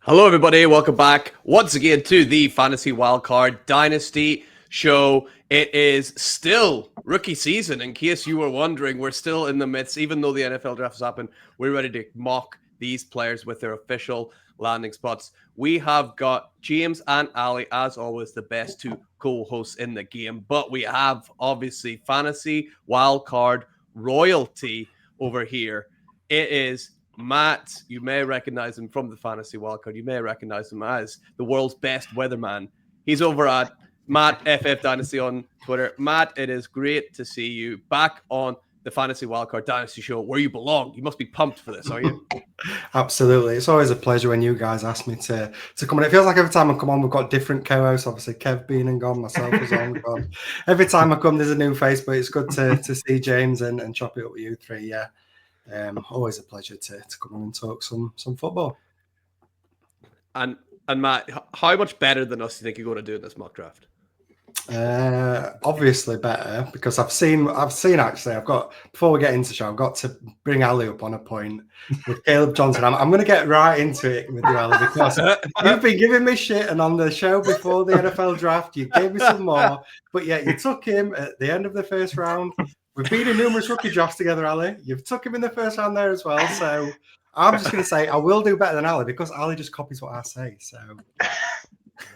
Hello, everybody. Welcome back once again to the Fantasy Wildcard Dynasty Show. It is still rookie season. In case you were wondering, we're still in the midst, even though the NFL draft has happened, we're ready to mock these players with their official landing spots. We have got James and Ali, as always, the best two co-hosts in the game. But we have, obviously, Fantasy Wildcard royalty over here. It is Matt. You may recognize him from the Fantasy Wildcard. You may recognize him as the world's best weatherman. He's over at Matt FF Dynasty on Twitter. Matt, it is great to see you back on the Fantasy Wildcard Dynasty Show where you belong. You must be pumped for this, are you? Absolutely. It's always a pleasure when you guys ask me to come on. It feels like every time I come on, we've got different co-hosts. Obviously, Kev being and gone, myself is on and gone. Every time I come, there's a new face, but it's good to see James and chop it up with you three. Yeah. Always a pleasure to come on and talk some football. And Matt, how much better than us do you think you're going to do in this mock draft? Obviously better, because I've seen actually, before we get into the show, I've got to bring Ali up on a point with Caleb Johnson. I'm going to get right into it with you, Ali, because you've been giving me shit, and on the show before the NFL draft, you gave me some more, but yet you took him at the end of the first round. We've been in numerous rookie drafts together, Ali. You've took him in the first round there as well, so I'm just going to say I will do better than Ali, because Ali just copies what I say, so...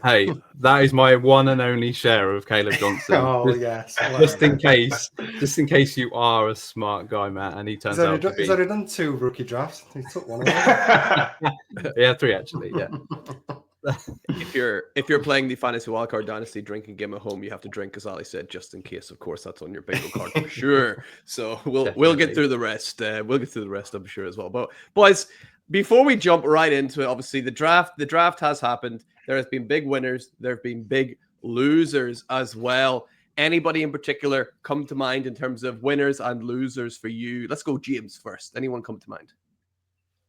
Hey, that is my one and only share of Caleb Johnson. Yes. Just in case you are a smart guy, Matt, and he turns out to be. He's already done 2 rookie drafts. He took one of them. Yeah, 3 actually. Yeah. If you're playing the Fantasy Wildcard Dynasty drinking game at home, you have to drink, as Ali said, just in case. Of course, that's on your bingo card for sure. So we'll get through the rest. We'll get through the rest, I'm sure, as well. But boys, before we jump right into it, obviously the draft has happened. There has been big winners. There have been big losers as well. Anybody in particular come to mind in terms of winners and losers for you? Let's go James first. Anyone come to mind?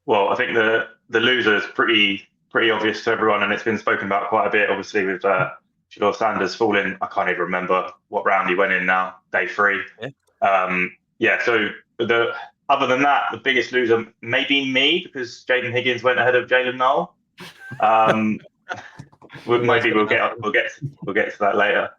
Well, I think the loser is pretty obvious to everyone, and it's been spoken about quite a bit, obviously, with Shedeur Sanders falling. I can't even remember what round he went in now, day 3. Yeah. So other than that, the biggest loser may be me, because Jaden Higgins went ahead of Jalen Noel. Maybe we'll get to that later.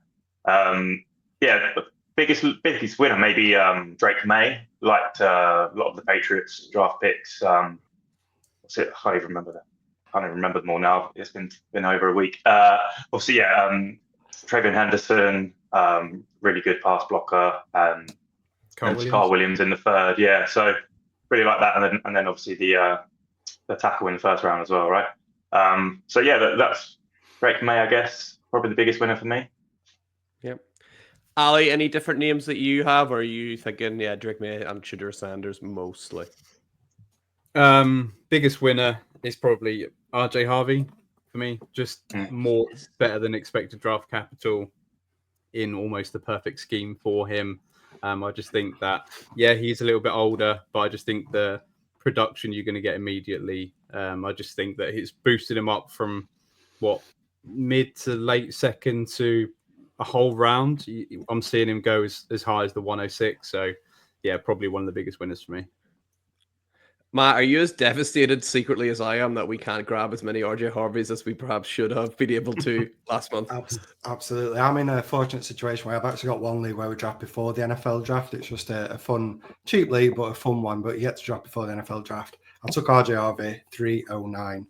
Biggest winner maybe Drake May. Liked a lot of the Patriots draft picks. What's it? I can't even remember that. I can't even remember them all now. It's been over a week. Obviously, Travion Henderson, really good pass blocker. Carl Williams in the 3rd. Yeah, so really like that. And then obviously the tackle in the 1st round as well, right? That's Drake May, I guess, probably the biggest winner for me. Yep. Ali, any different names that you have, or are you thinking, Drake May and Shedeur Sanders mostly? Biggest winner is probably RJ Harvey for me. Just more better than expected draft capital in almost the perfect scheme for him. I just think that, he's a little bit older, but I just think the production you're going to get immediately. I just think that it's boosted him up from mid to late second to a whole round. I'm seeing him go as high as the 106. So, probably one of the biggest winners for me. Matt, are you as devastated secretly as I am that we can't grab as many RJ Harveys as we perhaps should have been able to last month? Absolutely. I'm in a fortunate situation where I've actually got one league where we draft before the NFL draft. It's just a fun, cheap league, but a fun one. But you get to draft before the NFL draft. I took RJ Harvey 309.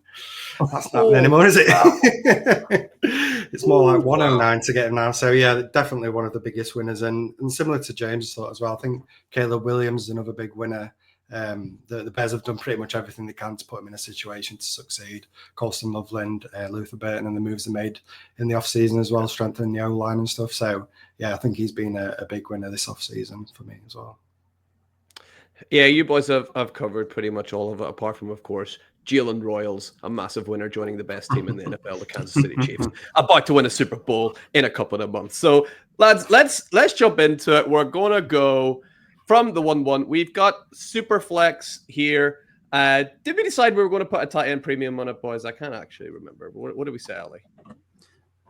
That's not anymore, is it? It's more like 109 to get him now. So, definitely one of the biggest winners. And similar to James' thought as well, I think Caleb Williams is another big winner. The Bears have done pretty much everything they can to put him in a situation to succeed. Colston Loveland, Luther Burton, and the moves they made in the off-season as well, strengthening the O-line and stuff. So, I think he's been a big winner this off-season for me as well. Yeah, you boys have covered pretty much all of it, apart from, of course, Jalen Royals, a massive winner, joining the best team in the NFL, the Kansas City Chiefs, about to win a Super Bowl in a couple of months. So, lads, let's jump into it. We're going to go from the 1-1. We've got Superflex here. Did we decide we were going to put a tight end premium on it, boys? I can't actually remember. What did we say, Ali?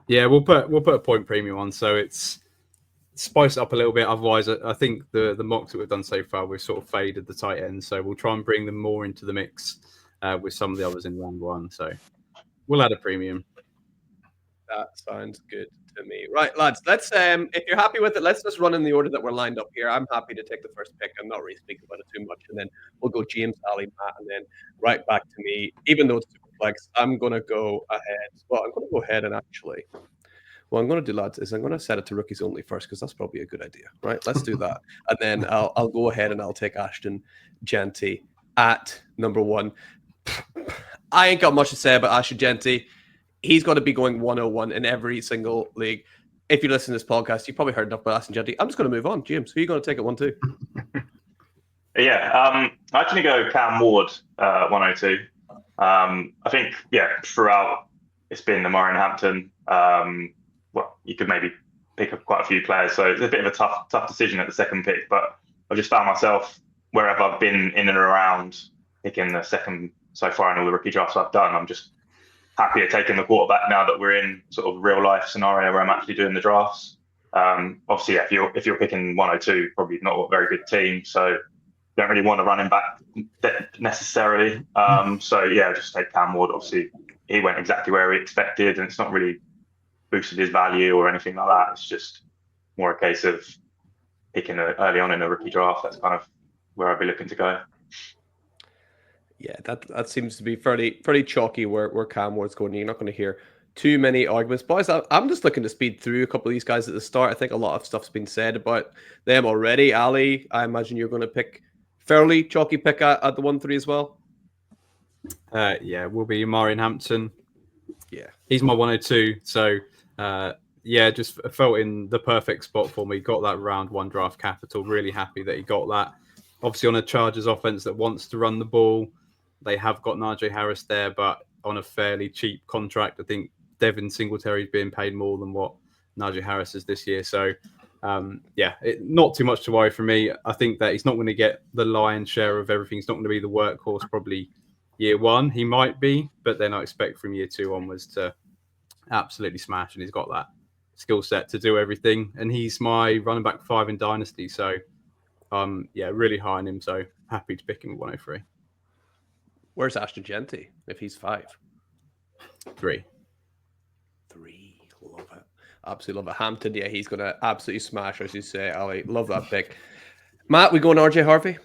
Yeah, we'll put a point premium on, so it's spice it up a little bit. Otherwise, I think the mocks that we've done so far, we've sort of faded the tight end. So we'll try and bring them more into the mix with some of the others in round 1. So We'll add a premium. That sounds good to me. Right, lads, let's if you're happy with it, let's just run in the order that we're lined up here. I'm happy to take the first pick. I'm not really speaking about it too much. And then we'll go James, Ali, Matt, and then right back to me. Even though it's super flex, I'm gonna go ahead. Well, I'm gonna go ahead and actually what I'm gonna do, lads, is I'm gonna set it to rookies only first, because that's probably a good idea. Right? Let's do that. And then I'll go ahead and I'll take Ashton Genty at number 1. I ain't got much to say about Ashton Genty. He's got to be going 101 in every single league. If you listen to this podcast, you've probably heard enough about Ashton Genty. I'm just going to move on. James, who are you going to take at 1-2? Yeah, I'm actually go Cam Ward 102. I think throughout it's been the Marin Hampton. Well, you could maybe pick up quite a few players, so it's a bit of a tough decision at the second pick. But I've just found myself wherever I've been in and around picking the second so far in all the rookie drafts I've done. I'm just happy at taking the quarterback now that we're in sort of real life scenario where I'm actually doing the drafts. Obviously, if you're picking 102, probably not a very good team, so don't really want a running back necessarily. So just take Cam Ward. Obviously, he went exactly where we expected, and it's not really boosted his value or anything like that. It's just more a case of picking early on in a rookie draft. That's kind of where I'd be looking to go. Yeah, that seems to be fairly chalky where Cam Ward's going. You're not going to hear too many arguments. Boys, I'm just looking to speed through a couple of these guys at the start. I think a lot of stuff's been said about them already. Ali, I imagine you're going to pick fairly chalky pick at the 1-3 as well. Will be Marin Hampton. Yeah, he's my 102. So just felt in the perfect spot for me. Got that round 1 draft capital. Really happy that he got that. Obviously on a Chargers offense that wants to run the ball. They have got Najee Harris there, but on a fairly cheap contract. I think Devin Singletary is being paid more than what Najee Harris is this year. So, not too much to worry for me. I think that he's not going to get the lion's share of everything. He's not going to be the workhorse probably year 1. He might be, but then I expect from year 2 onwards to absolutely smash. And he's got that skill set to do everything. And he's my running back 5 in Dynasty. So, really high on him. So happy to pick him at 103. Where's Ashton Genty if he's 5? 3. Love it. Absolutely love it. Hampton, he's going to absolutely smash, as you say, Ali. Love that pick. Matt, we going RJ Harvey?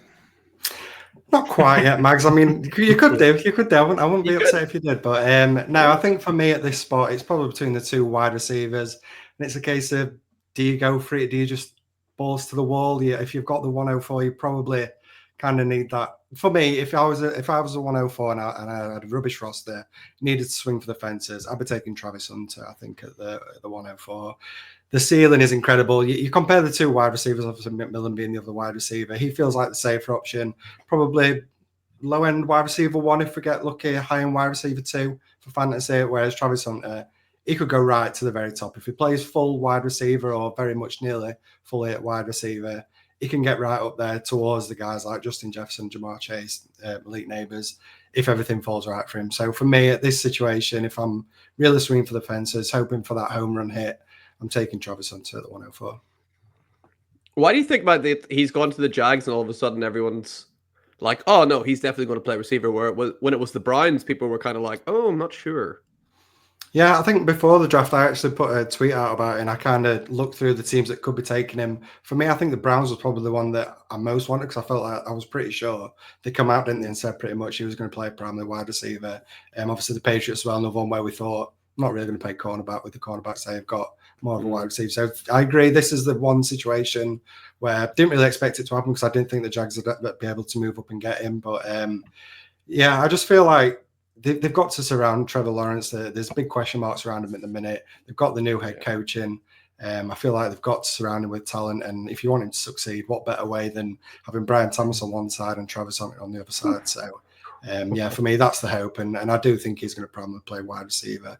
Not quite yet, Mags. I mean, you could do. I wouldn't be upset if you did. But no, I think for me at this spot, it's probably between the 2 wide receivers. And it's a case of, do you go for it? Do you just balls to the wall? If you've got the 104, you probably kind of need that. For me, if I was a 104 and I had a rubbish roster, needed to swing for the fences, I'd be taking Travis Hunter, I think, at the 104. The ceiling is incredible. You compare the 2 wide receivers, obviously McMillan being the other wide receiver. He feels like the safer option. Probably low-end wide receiver 1 if we get lucky, high-end wide receiver 2 for fantasy, whereas Travis Hunter, he could go right to the very top. If he plays full wide receiver or very much nearly fully at wide receiver, he can get right up there towards the guys like Justin Jefferson, Jamar Chase, Malik Neighbors, if everything falls right for him. So for me, at this situation, if I'm really swinging for the fences, hoping for that home run hit, I'm taking Travis Hunter at the 104. Why do you think about he's gone to the Jags and all of a sudden everyone's like, oh, no, he's definitely going to play receiver, where when it was the Browns, people were kind of like, oh, I'm not sure. Yeah, I think before the draft, I actually put a tweet out about it, and I kind of looked through the teams that could be taking him. For me, I think the Browns was probably the one that I most wanted, because I felt like I was pretty sure they come out, didn't they, and said pretty much he was going to play primary wide receiver. Obviously, the Patriots as well, another one where we thought, I'm not really going to play cornerback, with the cornerbacks they've got more of a wide receiver. So I agree, this is the one situation where I didn't really expect it to happen, because I didn't think the Jags would be able to move up and get him. But I just feel like they've got to surround Trevor Lawrence. There's big question marks around him at the minute. They've got the new head coach in. I feel like they've got to surround him with talent. And if you want him to succeed, what better way than having Brian Thomas on one side and Travis Hunter on the other side? So, for me, that's the hope. And I do think he's going to probably play wide receiver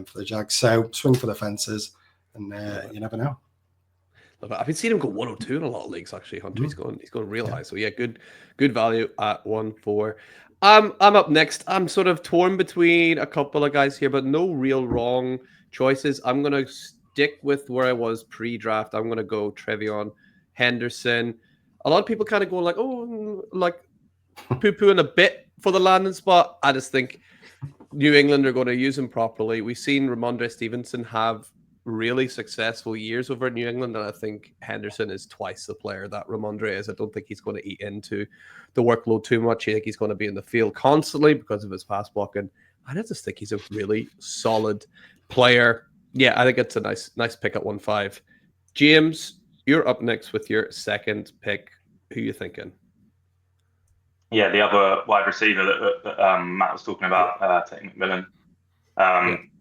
for the Jags. So swing for the fences, and you never know. I've been seeing him go 102 in a lot of leagues, actually, Hunter. Mm-hmm. He's going real high. So, good value at 1-4. I'm up next. I'm sort of torn between a couple of guys here, but no real wrong choices. I'm going to stick with where I was pre-draft. I'm going to go Trevion Henderson. A lot of people kind of go like, oh, like poo-pooing a bit for the landing spot. I just think New England are going to use him properly. We've seen Ramondre Stevenson have really successful years over in New England, and I think Henderson is twice the player that Ramondre is. I don't think he's going to eat into the workload too much. I think he's going to be in the field constantly because of his pass blocking. I just think he's a really solid player. Yeah, I think it's a nice pick at 1.5. James, you're up next with your second pick. Who are you thinking? Yeah, the other wide receiver that Matt was talking about, taking McMillan.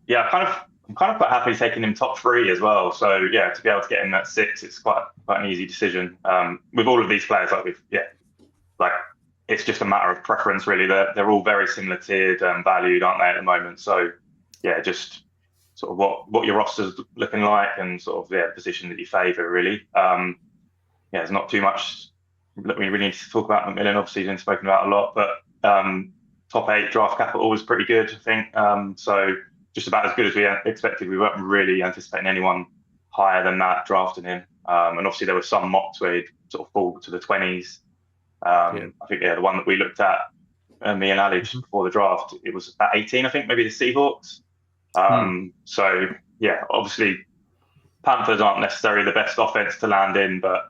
Yeah, I'm kind of quite happy taking him top 3 as well. So yeah, to be able to get him at 6, it's quite an easy decision. With all of these players, it's just a matter of preference really. They're all very similar tiered and valued, aren't they, at the moment? So yeah, just sort of what your roster's looking like and sort of position that you favour really. There's not too much that we really need to talk about. McMillan obviously been spoken about a lot, but top 8 draft capital was pretty good, I think. So just about as good as we expected. We weren't really anticipating anyone higher than that drafting him. And obviously there were some mocks where he'd sort of fall to the 20s. I think the one that we looked at, me and Ali, just before the draft, it was about 18, I think, maybe the Seahawks. So yeah, obviously Panthers aren't necessarily the best offense to land in, but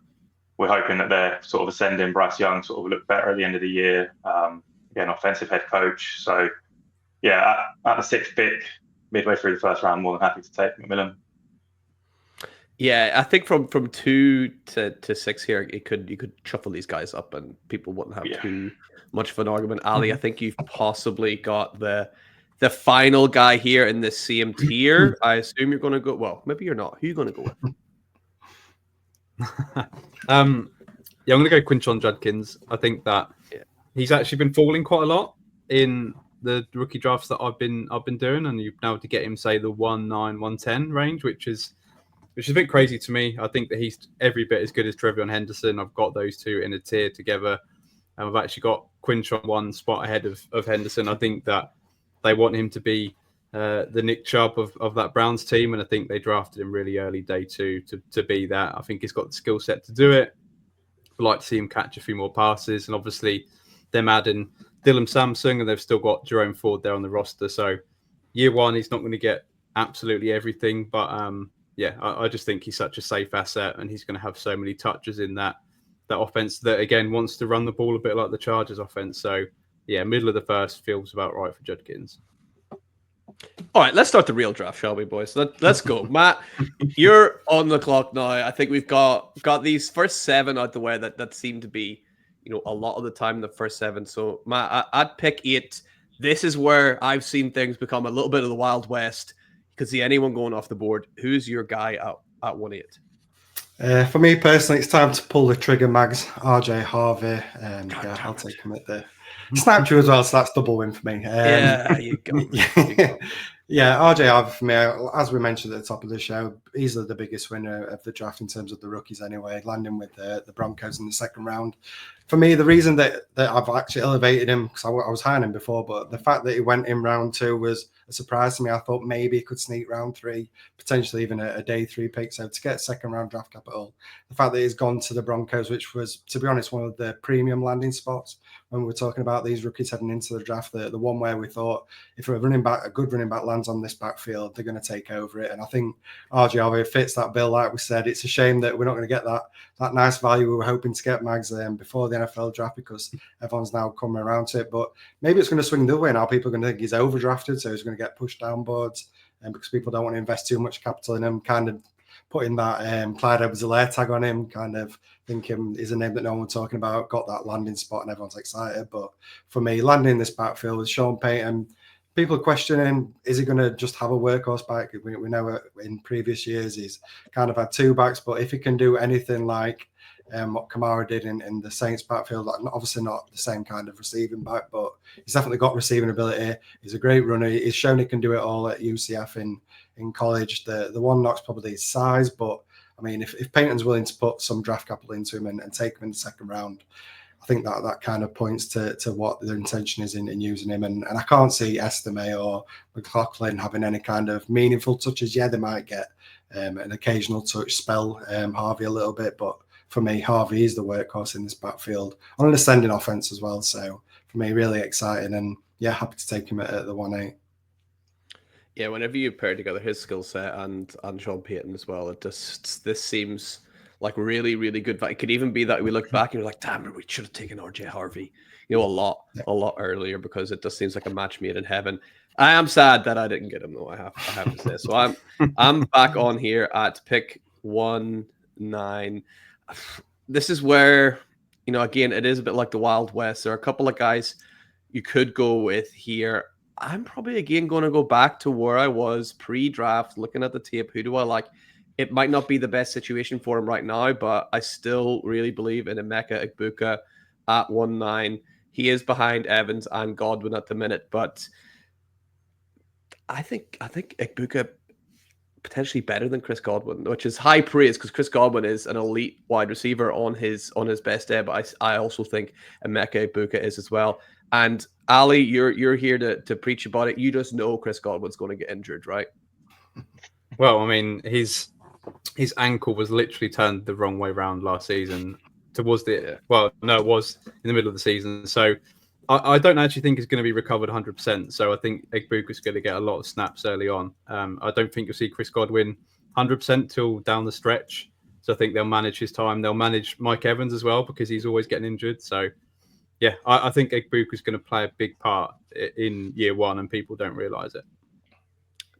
we're hoping that they're sort of ascending. Bryce Young sort of looked better at the end of the year. An offensive head coach. So yeah, at the 6th pick, midway through the first round, more than happy to take McMillan. Yeah, I think from 2 to 6 here, you could shuffle these guys up and people wouldn't have too much of an argument. Ali, I think you've possibly got the final guy here in this same tier. I assume you're going to go. Well, maybe you're not. Who are you going to go with? I'm going to go Quinshon Judkins. I think that he's actually been falling quite a lot in the rookie drafts that I've been doing, and you've now to get him say the 1.9, 1.10 range, which is a bit crazy to me. I think that he's every bit as good as Trevion Henderson. I've got those two in a tier together, and I've actually got Quinshon one spot ahead of Henderson. I think that they want him to be the Nick Chubb of that Browns team, and I think they drafted him really early day 2 to be that. I think he's got the skill set to do it. I'd like to see him catch a few more passes, and obviously them adding Dylan Samsung, and they've still got Jerome Ford there on the roster. So year 1, he's not going to get absolutely everything, but I just think he's such a safe asset, and he's going to have so many touches in that offense that again wants to run the ball a bit like the Chargers offense. So yeah, middle of the first feels about right for Judkins. All right, let's start the real draft, shall we, boys? Let's go. Matt, you're on the clock now. I think we've got these first 7 out the way that seem to be, a lot of the time the first 7. So Matt, I'd pick 8. This is where I've seen things become a little bit of the Wild West. You could see anyone going off the board. Who's your guy at 1.8? For me personally, it's time to pull the trigger, Mags. RJ Harvey. I'll take him at the snap you as well, so that's double win for me. You go. Yeah, RJ Harvey for me, as we mentioned at the top of the show, easily the biggest winner of the draft in terms of the rookies anyway, landing with the Broncos in the 2nd round. For me, the reason that I've actually elevated him, because I was high on him before, but the fact that he went in round 2 was a surprise to me. I thought maybe he could sneak round 3, potentially even a day 3 pick. So to get 2nd round draft capital, the fact that he's gone to the Broncos, which was, to be honest, one of the premium landing spots when we're talking about these rookies heading into the draft, the one where we thought if a good running back lands on this backfield, they're going to take over it. And I think RJ Harvey fits that bill. Like we said, it's a shame that we're not going to get that nice value we were hoping to get, Mags, before the NFL draft, because everyone's now coming around to it. But maybe it's going to swing the other way now. People are going to think he's overdrafted, so he's going to get pushed down boards, and because people don't want to invest too much capital in him, kind of putting that Clyde Edwards-Helaire tag on him, kind of thinking is a name that no one was talking about, got that landing spot and everyone's excited. But for me, landing this backfield with Sean Payton, people are questioning, is he going to just have a workhorse back? We know in previous years he's kind of had 2 backs, but if he can do anything like what Kamara did in the Saints backfield, obviously not the same kind of receiving back, but he's definitely got receiving ability. He's a great runner. He's shown he can do it all at UCF in college. The one knock's probably his size, but I mean, if Payton's willing to put some draft capital into him and take him in the 2nd round, I think that kind of points to what their intention is in using him. And I can't see Estime or McLaughlin having any kind of meaningful touches. Yeah, they might get an occasional touch, spell Harvey a little bit, but for me, Harvey is the workhorse in this backfield on an ascending offense as well. So for me, really exciting, and yeah, happy to take him at the 1.8. Yeah, whenever you pair together his skill set and Sean Payton as well, this seems like really, really good. It could even be that we look back and we're like, damn, we should have taken RJ Harvey, a lot earlier, because it just seems like a match made in heaven. I am sad that I didn't get him though. I have to say. So I'm back on here at pick 1-9. This is where, again, it is a bit like the Wild West. There are a couple of guys you could go with here. I'm probably again going to go back to where I was pre-draft, looking at the tape. Who do I like? It might not be the best situation for him right now, but I still really believe in Emeka Egbuka at 1-9. He is behind Evans and Godwin at the minute, but I think Egbuka potentially better than Chris Godwin, which is high praise because Chris Godwin is an elite wide receiver on his best day. But I also think Emeka Egbuka is as well. And Ali, you're here to preach about it. You just know Chris Godwin's going to get injured, right? Well, I mean, his ankle was literally turned the wrong way around last season. It was in the middle of the season. So I don't actually think it's going to be recovered 100%. So I think Egbuka is going to get a lot of snaps early on. I don't think you'll see Chris Godwin 100% till down the stretch. So I think they'll manage his time. They'll manage Mike Evans as well because he's always getting injured. So yeah, I think Egbuka is going to play a big part in year one, and people don't realize it.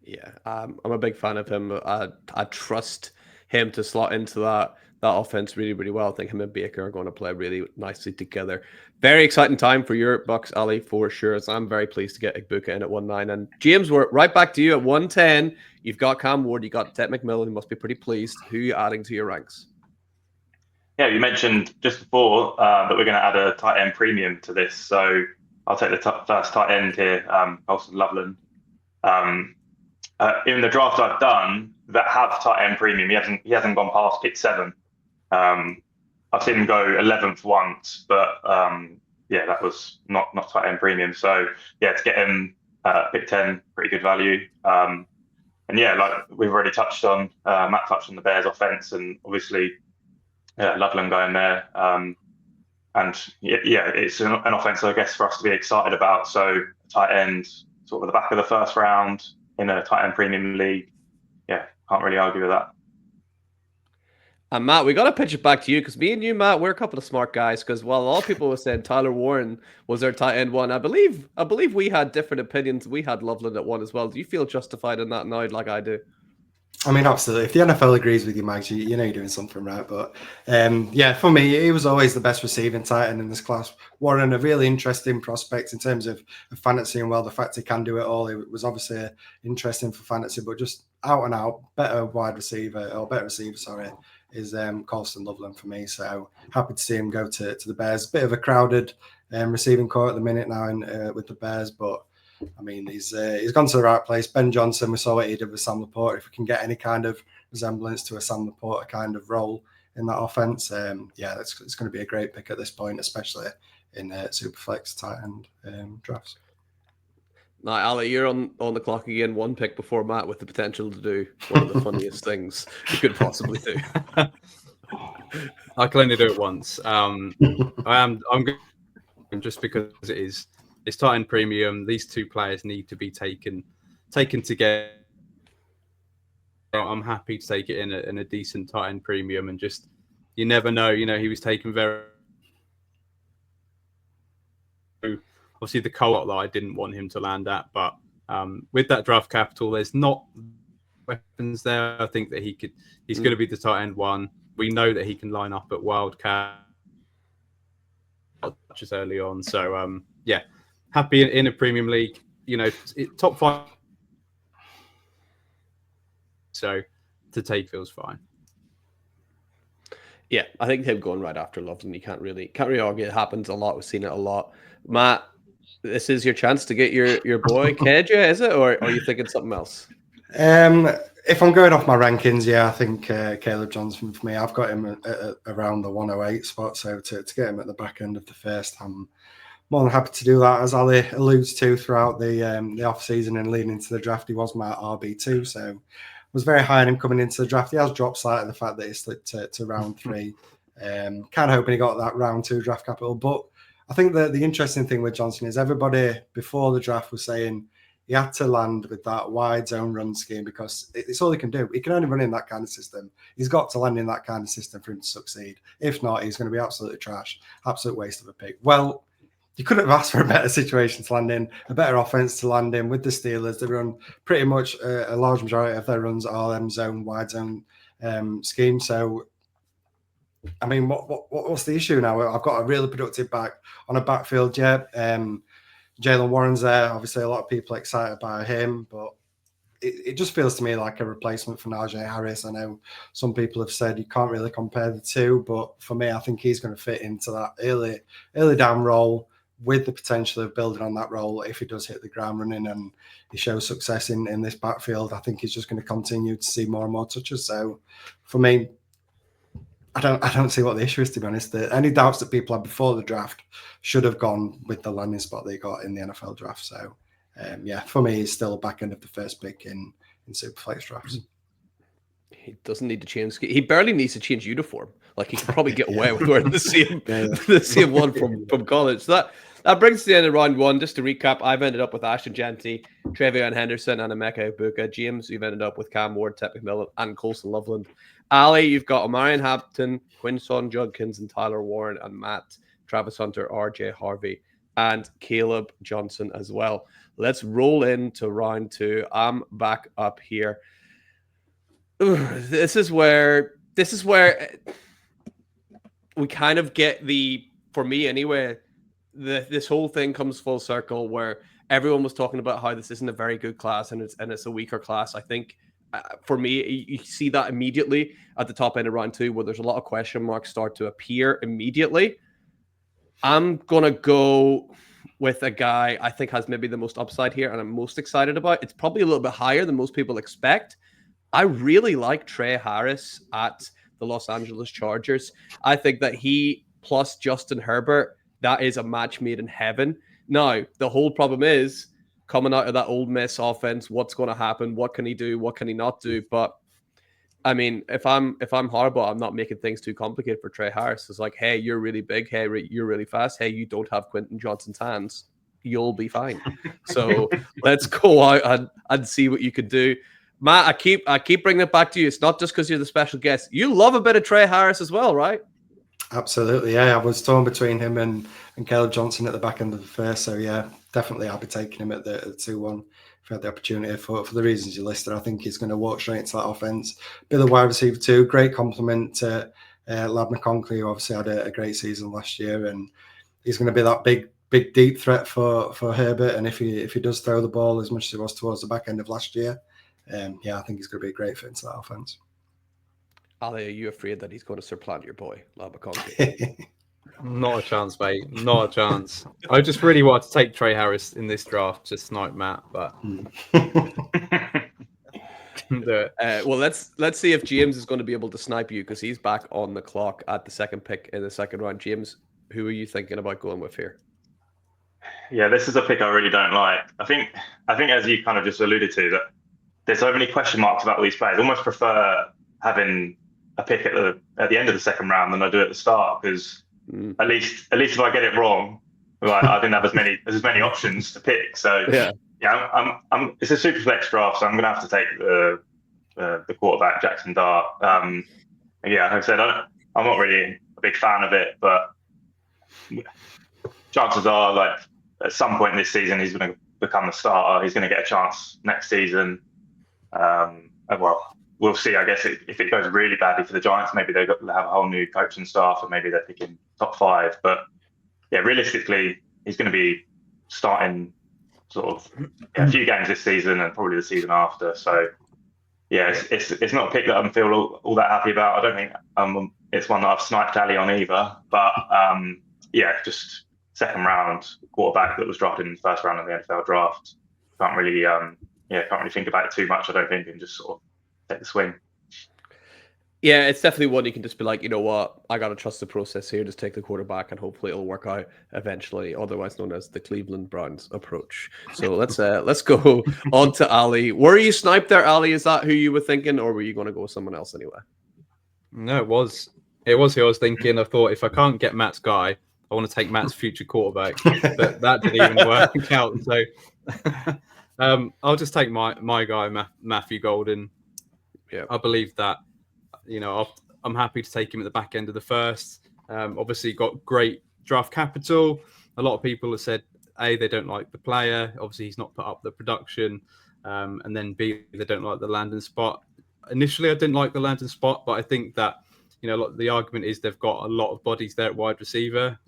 Yeah, I'm a big fan of him. I trust him to slot into that offense really, really well. I think him and Baker are going to play really nicely together. Very exciting time for your Bucks, Ali, for sure. So I'm very pleased to get Egbuka in at 1-9. And James, we're right back to you at 1-10. You've got Cam Ward, you got Ted McMillan. You must be pretty pleased. Who are you adding to your ranks? Yeah, you mentioned just before that we're going to add a tight end premium to this. So I'll take the first tight end here, Colston Loveland. In the draft I've done that have tight end premium, he hasn't gone past pick 7. I've seen him go 11th once, but that was not tight end premium. So yeah, to get him pick 10, pretty good value. And yeah, like we've already touched on, Matt touched on the Bears offense, and obviously Loveland going there. And it's an offense, I guess, for us to be excited about. So tight end, sort of at the back of the first round in a tight end premium league. Yeah, can't really argue with that. And Matt, we got to pitch it back to you because me and you, Matt, we're a couple of smart guys. Because while a lot of people were saying Tyler Warren was their tight end 1, I believe we had different opinions. We had Loveland at 1 as well. Do you feel justified in that now, like I do? I mean, absolutely. If the NFL agrees with you, Max, you know you're doing something right. But for me, he was always the best receiving tight end in this class. Warren, a really interesting prospect in terms of fantasy, and the fact he can do it all, it was obviously interesting for fantasy, but just out and out, better receiver, is Colston Loveland for me. So happy to see him go to the Bears. Bit of a crowded receiving core at the minute now with the Bears, but I mean, he's gone to the right place. Ben Johnson, we saw what he did with Sam Laporta. If we can get any kind of resemblance to a Sam Laporta kind of role in that offense, it's going to be a great pick at this point, especially in Superflex tight end drafts. Now, Ali, you're on the clock again. 1 pick before Matt, with the potential to do one of the funniest things you could possibly do. I can only do it once. I'm going just because it's tight end premium. These two players need to be taken together. I'm happy to take it in a decent tight end premium, and just you never know. He was taken very. Obviously, the co-op that I didn't want him to land at, but with that draft capital, there's not weapons there. I think that he's going to be the tight end 1. We know that he can line up at Wildcat just early on. So happy in a premium league. Top 5. So to take feels fine. Yeah, I think him going right after Loveland, you can't really argue. It happens a lot. We've seen it a lot. Matt, this is your chance to get your boy Kedja, is it, or are you thinking something else? If I'm going off my rankings, I think Caleb Johnson for me. I've got him at around the 108 spot, so to get him at the back end of the first, I'm more than happy to do that. As Ali alludes to throughout the off season and leading into the draft, he was my RB2, so was very high on him coming into the draft. He has dropped slightly the fact that he slipped to round 3. Kind of hoping he got that round 2 draft capital, but I think the interesting thing with Johnson is everybody before the draft was saying he had to land with that wide zone run scheme because it's all he can do. He can only run in that kind of system. He's got to land in that kind of system for him to succeed. If not, he's going to be absolutely trash, absolute waste of a pick. Well, you couldn't have asked for a better situation to land in, a better offense to land in with the Steelers. They run pretty much a large majority of their runs are them zone, wide zone scheme. So, I mean, what's the issue now? I've got a really productive back on a backfield, yeah. Jalen Warren's there. Obviously, a lot of people are excited by him, but it just feels to me like a replacement for Najee Harris. I know some people have said you can't really compare the two, but for me, I think he's going to fit into that early down role with the potential of building on that role if he does hit the ground running and he shows success in this backfield. I think he's just going to continue to see more and more touches. So for me, I don't see what the issue is, to be honest. Any doubts that people had before the draft should have gone with the landing spot they got in the NFL draft. So for me, he's still back end of the first pick in Superflex drafts. He doesn't need to change. He barely needs to change uniform. Like, he can probably get away with wearing the same one from college. So that brings us to the end of round one. Just to recap, I've ended up with Ashton Jeanty, Trevion Henderson, and Emeka Ibuka. James, you've ended up with Cam Ward, Ted McMillan, and Colson Loveland. Ali, you've got Omarion Hampton, Quinson Judkins, and Tyler Warren, and Matt, Travis Hunter, RJ Harvey, and Caleb Johnson as well. Let's roll into round two. I'm back up here. This is where we kind of get for me anyway, this whole thing comes full circle where everyone was talking about how this isn't a very good class and it's a weaker class. I think for me, you see that immediately at the top end of round two where there's a lot of question marks start to appear immediately. I'm going to go with a guy I think has maybe the most upside here and I'm most excited about. It's probably a little bit higher than most people expect. I really like Trey Harris at the Los Angeles Chargers. I think that he plus Justin Herbert, that is a match made in heaven. Now, the whole problem is coming out of that Ole Miss offense, what's going to happen? What can he do? What can he not do? But I mean, if I'm Harbaugh, I'm not making things too complicated for Trey Harris. It's like, hey, you're really big. Hey, you're really fast. Hey, you don't have Quentin Johnson's hands. You'll be fine. So let's go out and see what you could do. Matt, I keep bringing it back to you. It's not just because you're the special guest. You love a bit of Trey Harris as well, right? Absolutely, yeah. I was torn between him and Caleb Johnson at the back end of the first. So, yeah, definitely I'll be taking him at the 2-1 if I had the opportunity for the reasons you listed. I think he's going to walk straight into that offense. Be the wide receiver too. Great compliment to Lad McConkey, who obviously had a great season last year. And he's going to be that big, deep threat for Herbert. And if he does throw the ball as much as he was towards the back end of last year, I think he's going to be a great fit into that offense. Ali, are you afraid that he's going to supplant your boy, Lad McConkey? Not a chance, mate. Not a chance. I just really wanted to take Trey Harris in this draft, just snipe Matt, but well, let's see if James is going to be able to snipe you because he's back on the clock at the second pick in the second round. James, who are you thinking about going with here? Yeah, this is a pick I really don't like. I think as you kind of just alluded to, that there's so many question marks about all these players. I almost prefer having a pick at the end of the second round than I do at the start because at least if I get it wrong, like, I didn't have as many options to pick. So I'm it's a super flex draft, so I'm going to have to take the quarterback Jackson Dart. Like I said, I'm not really a big fan of it, but chances are, like, at some point this season he's going to become a starter. He's going to get a chance next season. Well, we'll see. I guess if it goes really badly for the Giants, maybe they'll have a whole new coaching staff, and maybe they're picking top 5. But yeah, realistically, he's going to be starting sort of a few games this season and probably the season after. So yeah, it's not a pick that I feel all that happy about. I don't think it's one that I've sniped Ali on either. But just second round quarterback that was drafted in the first round of the NFL draft. Can't really think about it too much. I don't think, and just sort of take the swing. Yeah, it's definitely one you can just be like, you know what, I got to trust the process here. Just take the quarterback and hopefully it'll work out eventually, otherwise known as the Cleveland Browns approach. So let's go on to Ali. Were you sniped there, Ali? Is that who you were thinking, or were you going to go with someone else anyway? No, it was who I was thinking. I thought if I can't get Matt's guy, I want to take Matt's future quarterback. But that didn't even work out. So I'll just take my guy, Matthew Golden. Yeah. I believe that, I'm happy to take him at the back end of the first. Obviously, got great draft capital. A lot of people have said, A, they don't like the player. Obviously, he's not put up the production. And then B, they don't like the landing spot. Initially, I didn't like the landing spot, but I think that, the argument is they've got a lot of bodies there at wide receiver.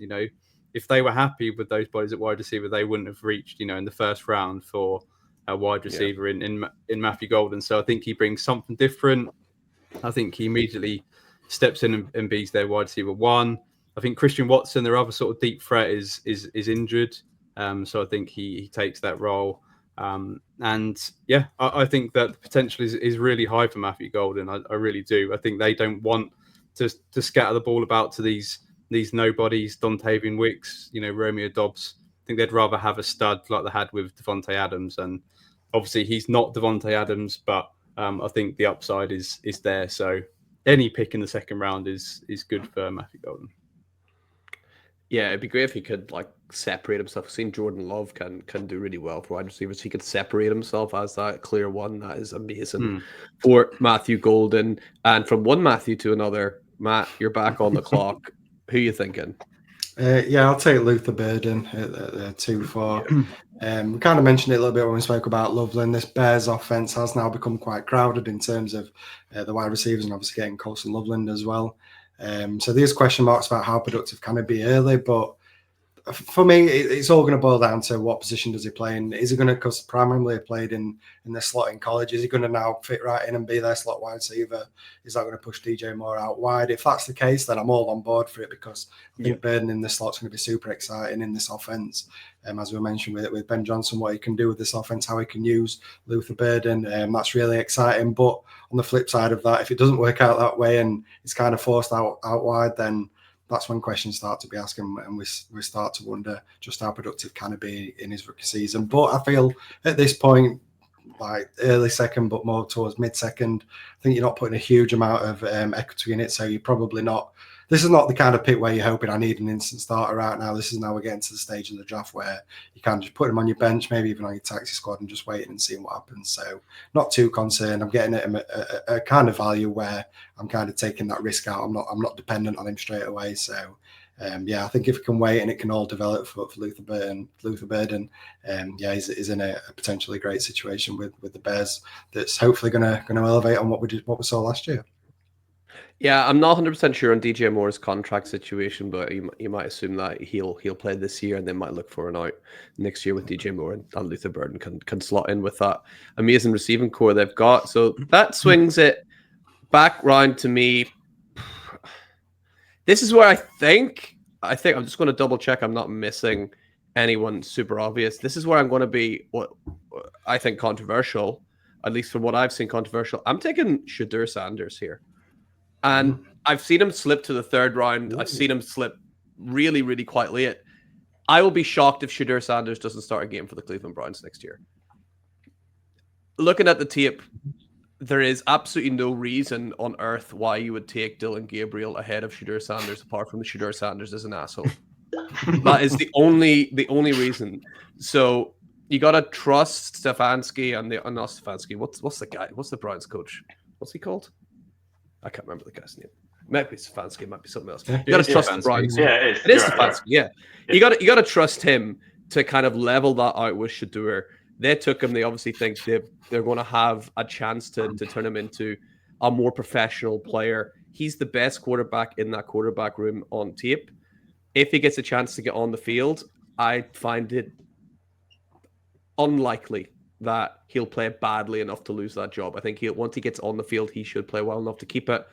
If they were happy with those bodies at wide receiver, they wouldn't have reached, in the first round for a wide receiver in Matthew Golden. So I think he brings something different. I think he immediately steps in and beats their wide receiver one. I think Christian Watson, their other sort of deep threat, is injured. So I think he takes that role. I think that the potential is really high for Matthew Golden. I really do. I think they don't want to scatter the ball about to these nobodies, Dontavian Wicks, Romeo Dobbs. I think they'd rather have a stud like they had with Devontae Adams. And obviously he's not Devontae Adams, but I think the upside is there. So any pick in the second round is good for Matthew Golden. Yeah, it'd be great if he could separate himself. I've seen Jordan Love can do really well for wide receivers. He could separate himself as that clear one. That is amazing for Matthew Golden. And from one Matthew to another, Matt, you're back on the clock. Who are you thinking? I'll take Luther Burden at 2-4. We kind of mentioned it a little bit when we spoke about Loveland. This Bears offense has now become quite crowded in terms of the wide receivers and obviously getting Colson Loveland as well. So there's question marks about how productive can it be early, but for me, it's all going to boil down to what position does he play in. Is he going to, because primarily played in the slot in college, is he going to now fit right in and be their slot wide receiver? Is that going to push DJ Moore out wide? If that's the case, then I'm all on board for it, because I think Burden in the slot's going to be super exciting in this offense. As we mentioned with Ben Johnson, what he can do with this offense, how he can use Luther Burden, that's really exciting. But on the flip side of that, if it doesn't work out that way and it's kind of forced out wide, then that's when questions start to be asked, and we start to wonder just how productive can it be in his rookie season. But I feel at this point, early second, but more towards mid-second, I think you're not putting a huge amount of equity in it, so you're probably not. This is not the kind of pick where you're hoping I need an instant starter right now. This is now we're getting to the stage of the draft where you can just put him on your bench, maybe even on your taxi squad, and just waiting and seeing what happens. So not too concerned. I'm getting a kind of value where I'm kind of taking that risk out. I'm not dependent on him straight away. So I think if it can wait and it can all develop for Luther Burden, he's in a potentially great situation with the Bears. That's hopefully going to elevate on what we saw last year. Yeah, I'm not 100% sure on DJ Moore's contract situation, but you might assume that he'll play this year, and they might look for an out next year with DJ Moore, and Luther Burden can slot in with that amazing receiving core they've got. So that swings it back round to me. This is where I think I'm just going to double check I'm not missing anyone super obvious. This is where I'm going to be what I think controversial, at least from what I've seen controversial. I'm taking Shadur Sanders here. And I've seen him slip to the third round. I've seen him slip really, really quite late. I will be shocked if Shadur Sanders doesn't start a game for the Cleveland Browns next year. Looking at the tape, there is absolutely no reason on earth why you would take Dylan Gabriel ahead of Shadur Sanders, apart from the Shadur Sanders is an asshole. That is the only reason. So you gotta trust Stefanski and not Stefanski. What's the guy? What's the Browns coach? What's he called? I can't remember the guy's name. Might be Stefanski, might be something else. You got to trust the Browns. Yeah, it is Stefanski. Yeah, you got to trust him to kind of level that out with Shadur. They took him. They obviously think they're going to have a chance to turn him into a more professional player. He's the best quarterback in that quarterback room on tape. If he gets a chance to get on the field, I find it unlikely that he'll play badly enough to lose that job. I think once he gets on the field, he should play well enough to keep it.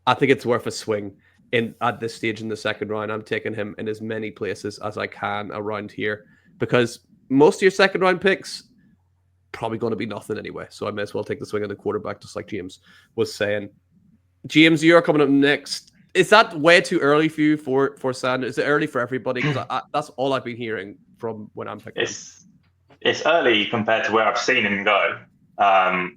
I think it's worth a swing at this stage in the second round. I'm taking him in as many places as I can around here, because most of your second round picks probably going to be nothing anyway. So I may as well take the swing on the quarterback, just like James was saying. James, you're coming up next. Is that way too early for you for Sanders? Is it early for everybody? Because that's all I've been hearing from when I'm picking him. It's early compared to where I've seen him go. I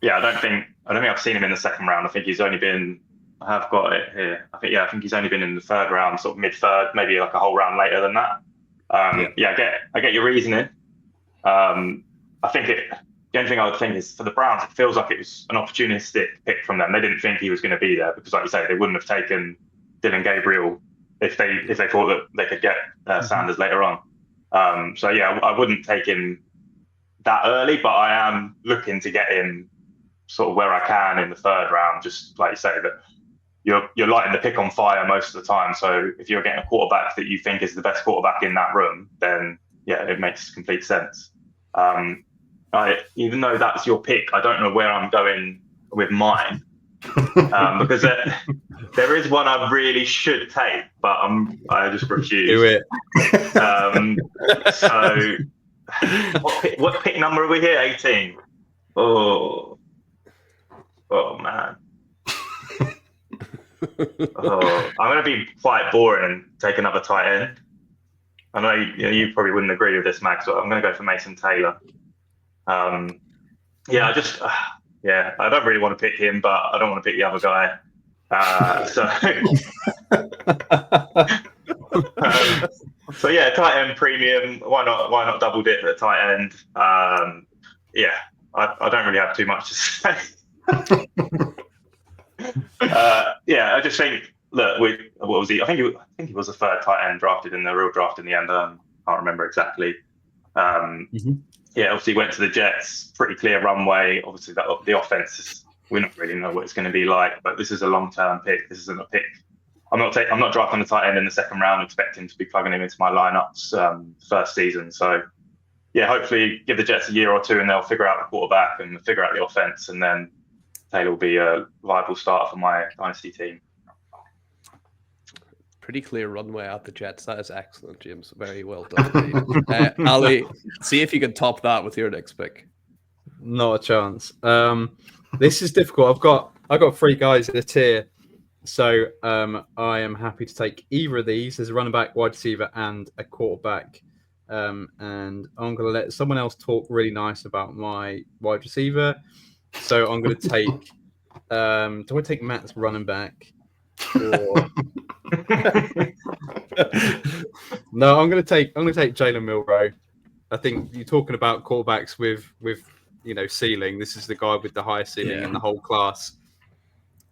don't think I've seen him in the second round. I think he's only been. I have got it here. I think he's only been in the third round, sort of mid-third, maybe like a whole round later than that. I get your reasoning. I think the only thing I would think is for the Browns, it feels like it was an opportunistic pick from them. They didn't think he was going to be there because, like you say, they wouldn't have taken Dylan Gabriel if they thought that they could get Sanders later on. So yeah, I wouldn't take him that early, but I am looking to get him sort of where I can in the third round. Just like you say, that you're lighting the pick on fire most of the time. So if you're getting a quarterback that you think is the best quarterback in that room, then yeah, it makes complete sense. Even though that's your pick, I don't know where I'm going with mine because there is one I really should take, but I just refuse. Do it. So what pick number are we here? 18. Oh man. I'm going to be quite boring and take another tight end. I know you probably wouldn't agree with this, Max, but I'm going to go for Mason Taylor. I don't really want to pick him, but I don't want to pick the other guy. So yeah, tight end premium. Why not double dip at tight end? I don't really have too much to say. I just think, look, what was he? I think he was the third tight end drafted in the real draft in the end. Can't remember exactly. Obviously went to the Jets, pretty clear runway. Obviously the offense is, we don't really know what it's going to be like, but this is a long-term pick. This isn't a pick. I'm not drafting a tight end in the second round expecting to be plugging him into my lineups first season. So yeah, hopefully give the Jets a year or two and they'll figure out the quarterback and figure out the offense, and then Taylor will be a viable starter for my dynasty team. Pretty clear runway at the Jets. That is excellent, James. Very well done. Ali, see if you can top that with your next pick. Not a chance. This is difficult. I've got three guys in a tier, so I am happy to take either of these. There's a running back, wide receiver, and a quarterback. And I'm going to let someone else talk really nice about my wide receiver. So I'm going to take. Do I take Matt's running back? Or... No, I'm going to take Jalen Milroe. I think you're talking about quarterbacks with ceiling. This is the guy with the highest ceiling in the whole class,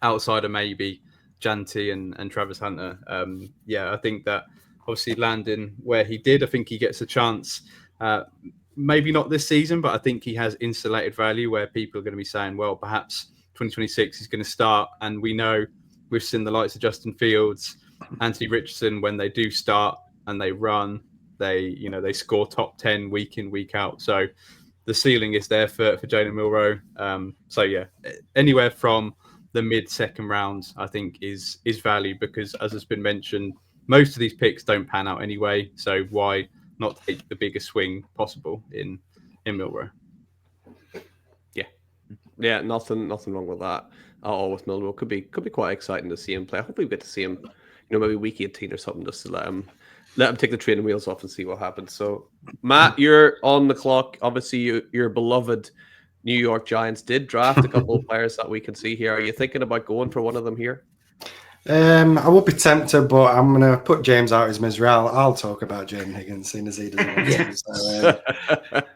outside of maybe Janty and Travis Hunter. I think that obviously landing where he did, I think he gets a chance. Maybe not this season, but I think he has insulated value where people are going to be saying, well, perhaps 2026 is going to start. And we know we've seen the likes of Justin Fields, Anthony Richardson, when they do start and they run, they score top 10 week in, week out. So the ceiling is there for Jalen Milroe. Anywhere from the mid-second round, I think is value, because as has been mentioned, most of these picks don't pan out anyway. So why not take the biggest swing possible in Milroe? Yeah, nothing wrong with that at all with Milroe. Could be quite exciting to see him play. I hope we get to see him, maybe week 18 or something, just to let him take the training wheels off and see what happens. So, Matt, you're on the clock. Obviously, your beloved New York Giants did draft a couple of players that we can see here. Are you thinking about going for one of them here? I would be tempted, but I'm going to put James out his misery. I'll talk about Jaden Higgins, seeing as he doesn't want to. So,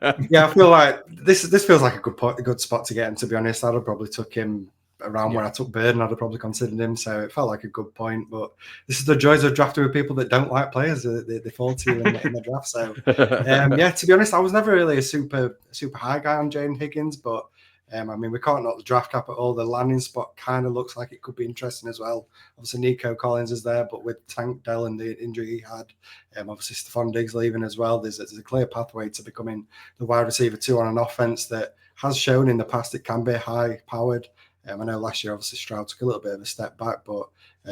I feel like this feels like a good spot to get him, to be honest. I'd have probably took him around where I took Bird, and I'd have probably considered him. So it felt like a good point. But this is the joys of drafting with people that don't like players. They fall to you in the draft. So, to be honest, I was never really a super high guy on Jaden Higgins, but we can't knock the draft cap at all. The landing spot kind of looks like it could be interesting as well. Obviously, Nico Collins is there, but with Tank Dell and the injury he had, obviously Stephon Diggs leaving as well, there's a clear pathway to becoming the wide receiver 2 on an offense that has shown in the past it can be high-powered. I know last year, obviously, Stroud took a little bit of a step back, but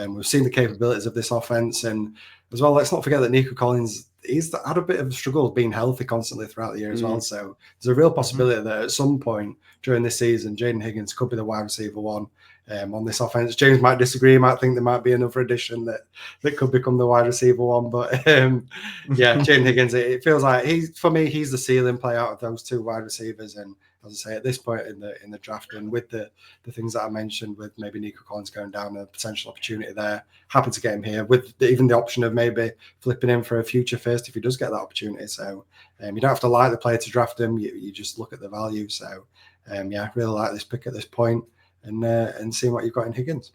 we've seen the capabilities of this offense. And as well, let's not forget that Nico Collins, he's had a bit of a struggle being healthy constantly throughout the year as well. So there's a real possibility that at some point during this season, Jaden Higgins could be the wide receiver 1. on this offense. James might disagree, might think there might be another addition that could become the wide receiver one. But yeah, Jaden Higgins, it feels like he's the ceiling play out of those two wide receivers. And as I say, at this point in the draft, and with the things that I mentioned, with maybe Nico Collins going down, a potential opportunity there, happy to get him here with even the option of maybe flipping him for a future first if he does get that opportunity. So you don't have to like the player to draft him. You just look at the value. So yeah, I really like this pick at this point. And seeing what you've got in Higgins.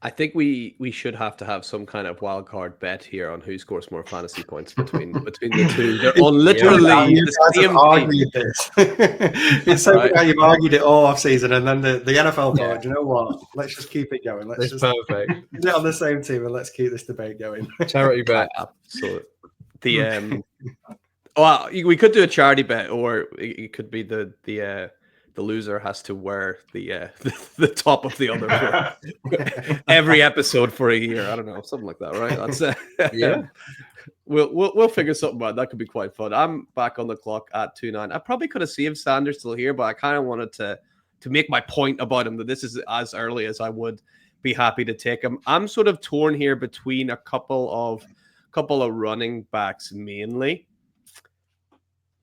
I think we should have to have some kind of wild card bet here on who scores more fantasy points between the two. They're on literally the same argued this. It's so right. You've argued it all off season, and then the NFL thought, you know what? Let's just keep it going. Let's just perfect. Get it on the same team, and let's keep this debate going. Charity bet. Absolutely. Well, we could do a charity bet, or it could be the loser has to wear the top of the other every episode for a year. I don't know, something like that, right? That's yeah. We'll figure something out. That could be quite fun. I'm back on the clock at 2-9. I probably could have saved Sanders still here, but I kind of wanted to make my point about him that this is as early as I would be happy to take him. I'm sort of torn here between a couple of running backs mainly.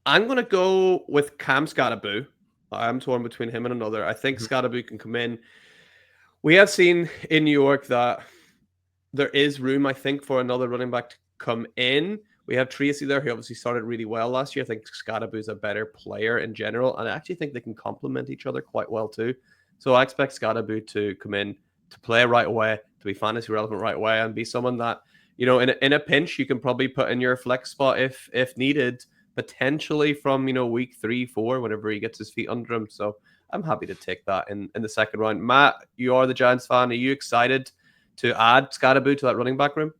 I'm gonna go with Cam Scottaboo. I'm torn between him and another. I think Scottaboo can come in. We have seen in New York that there is room, I think, for another running back to come in. We have Tracy there, who obviously started really well last year. I think Scottaboo is a better player in general, and I actually think they can complement each other quite well too. So I expect Scottaboo to come in, to play right away, to be fantasy relevant right away, and be someone that, you know, in a pinch, you can probably put in your flex spot if needed, potentially from, you know, week 3-4, whenever he gets his feet under him. So I'm happy to take that in the second round. Matt, you are the Giants fan. Are you excited to add Scottaboo to that running back room?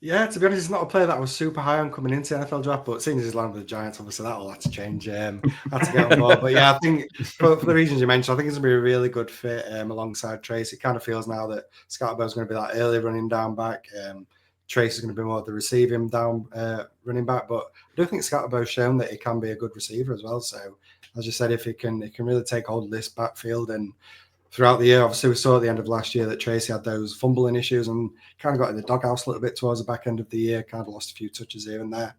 Yeah, to be honest, it's not a player that I was super high on coming into the NFL draft, but seeing as he's landed with the Giants, obviously that will have to change. Had to get on board. But yeah, I think for the reasons you mentioned, I think it's going to be a really good fit alongside Trace. It kind of feels now that Scottaboo is going to be that early running down back. Trace is going to be more of the receiving down running back, but I do think Scottaboo's shown that he can be a good receiver as well. So, as you said, if he can really take hold of this backfield, and throughout the year, obviously we saw at the end of last year that Tracy had those fumbling issues and kind of got in the doghouse a little bit towards the back end of the year, kind of lost a few touches here and there.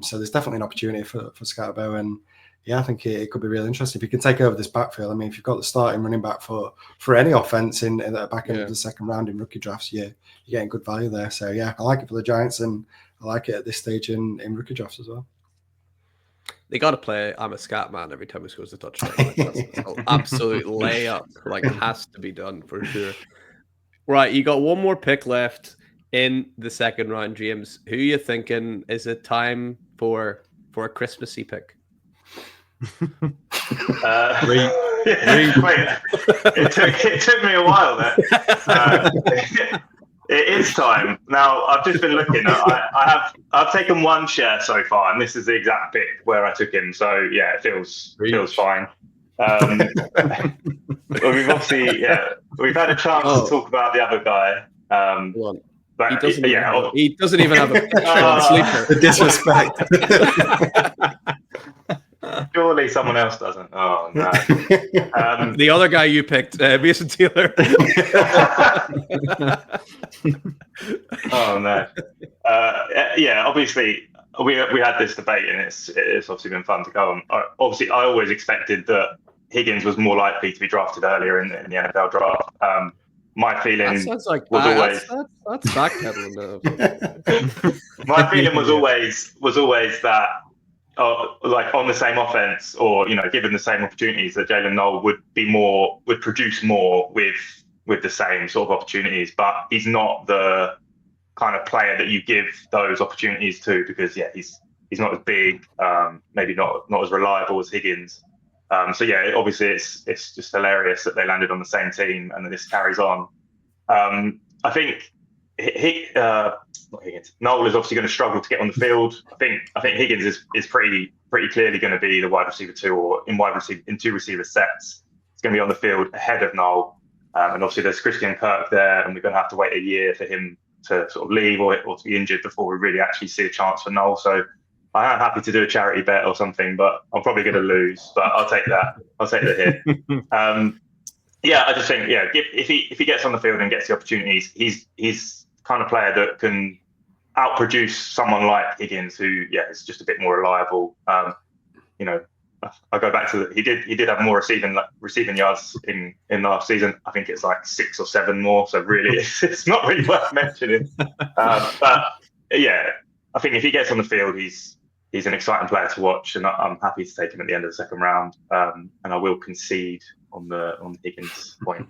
So there's definitely an opportunity for Scottaboo, and yeah, I think it could be really interesting if you can take over this backfield. I mean, if you've got the starting running back for any offense in the back end of the second round in rookie drafts, you're getting good value there. So yeah, I like it for the Giants, and I like it at this stage in rookie drafts as well. They got to play I'm a scat man every time he scores a touchdown. That's an absolute layup. Like, has to be done for sure. Right, you got one more pick left in the second round, James. Who are you thinking? Is it time for a Christmassy pick? Wait, it took me a while there. It is time. Now, I've just been looking. I've taken one share so far, and this is the exact pick where I took him. So yeah, it feels fine. We've obviously we've had a chance to talk about the other guy. But he doesn't even have a picture on Sleeper. The disrespect. Surely someone else doesn't. Oh no. The other guy you picked, Mason Taylor. Oh no. Obviously we had this debate, and it's obviously been fun to go on. Obviously, I always expected that Higgins was more likely to be drafted earlier in the NFL draft. My feeling was always that's backpedaling. My feeling was always that. Like on the same offense, or given the same opportunities, that Jalen Noel would produce more with the same sort of opportunities. But he's not the kind of player that you give those opportunities to, because he's not as big, maybe not as reliable as Higgins. Obviously it's just hilarious that they landed on the same team and that this carries on. I think Noel is obviously going to struggle to get on the field. I think Higgins is pretty clearly going to be the wide receiver 2, or in two receiver sets. It's going to be on the field ahead of Noel, and obviously there's Christian Kirk there, and we're going to have to wait a year for him to sort of leave or to be injured before we really actually see a chance for Noel. So I am happy to do a charity bet or something, but I'm probably going to lose. But I'll take that. I'll take the hit. I just think if he gets on the field and gets the opportunities, he's the kind of player that can outproduce someone like Higgins, who is just a bit more reliable. I go back to he did have more receiving yards in last season. I think it's like 6 or 7 more. So really, it's not really worth mentioning. But yeah, I think if he gets on the field, he's an exciting player to watch, and I'm happy to take him at the end of the second round. And I will concede on the Higgins point.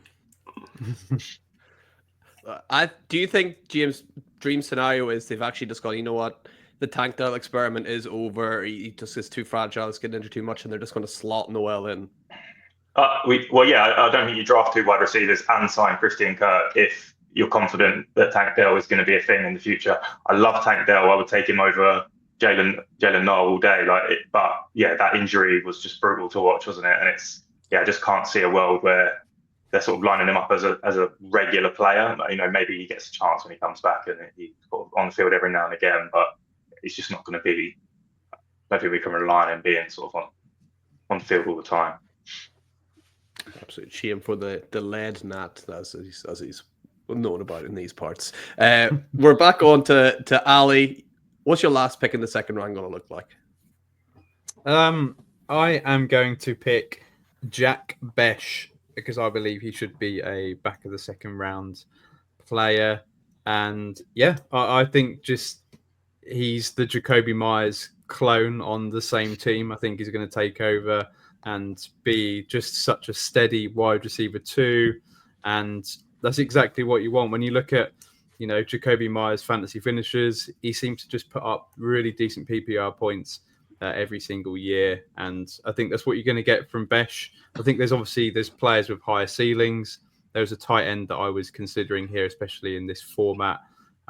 Do you think James' dream scenario is they've actually just gone, you know what, the Tank Dell experiment is over. He just is too fragile. It's getting injured too much, and they're just going to slot Noel in. I don't think you draft 2 wide receivers and sign Christian Kirk if you're confident that Tank Dell is going to be a thing in the future. I love Tank Dell. I would take him over Jalen Noel all day. But that injury was just brutal to watch, wasn't it? And I just can't see a world where they're sort of lining him up as a regular player. Maybe he gets a chance when he comes back and he's sort of on the field every now and again, but it's just not going to be. I don't think we can rely on him being sort of on the field all the time. Absolute shame for the lead gnat, as he's known about in these parts. We're back on to Ali. What's your last pick in the second round going to look like? I am going to pick Jack Besh because I believe he should be a back of the second round player. And I think just he's the Jacoby Myers clone on the same team. I think he's going to take over and be just such a steady wide receiver too. And that's exactly what you want. When you look at, Jacoby Myers fantasy finishers, he seems to just put up really decent PPR points every single year. And I think that's what you're going to get from Besh. I think there's players with higher ceilings. There's a tight end that I was considering here, especially in this format,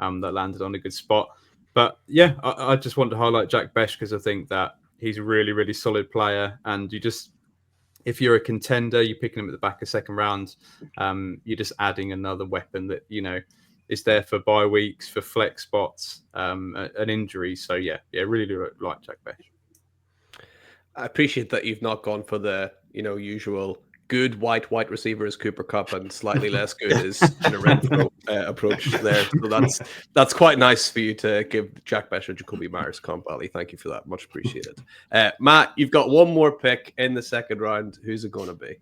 that landed on a good spot. But I just want to highlight Jack Besh because I think that he's a really, really solid player. And if you're a contender, you're picking him at the back of second round. You're just adding another weapon that, is there for bye weeks, for flex spots, an injury. So really like Jack Besh. I appreciate that you've not gone for the, usual good white receiver is Cooper Kupp and slightly less good is Renfro approach there. So that's quite nice for you to give Jack Besh or Jacoby Myers comp, Ali. Thank you for that. Much appreciated. Matt, you've got one more pick in the second round. Who's it going to be?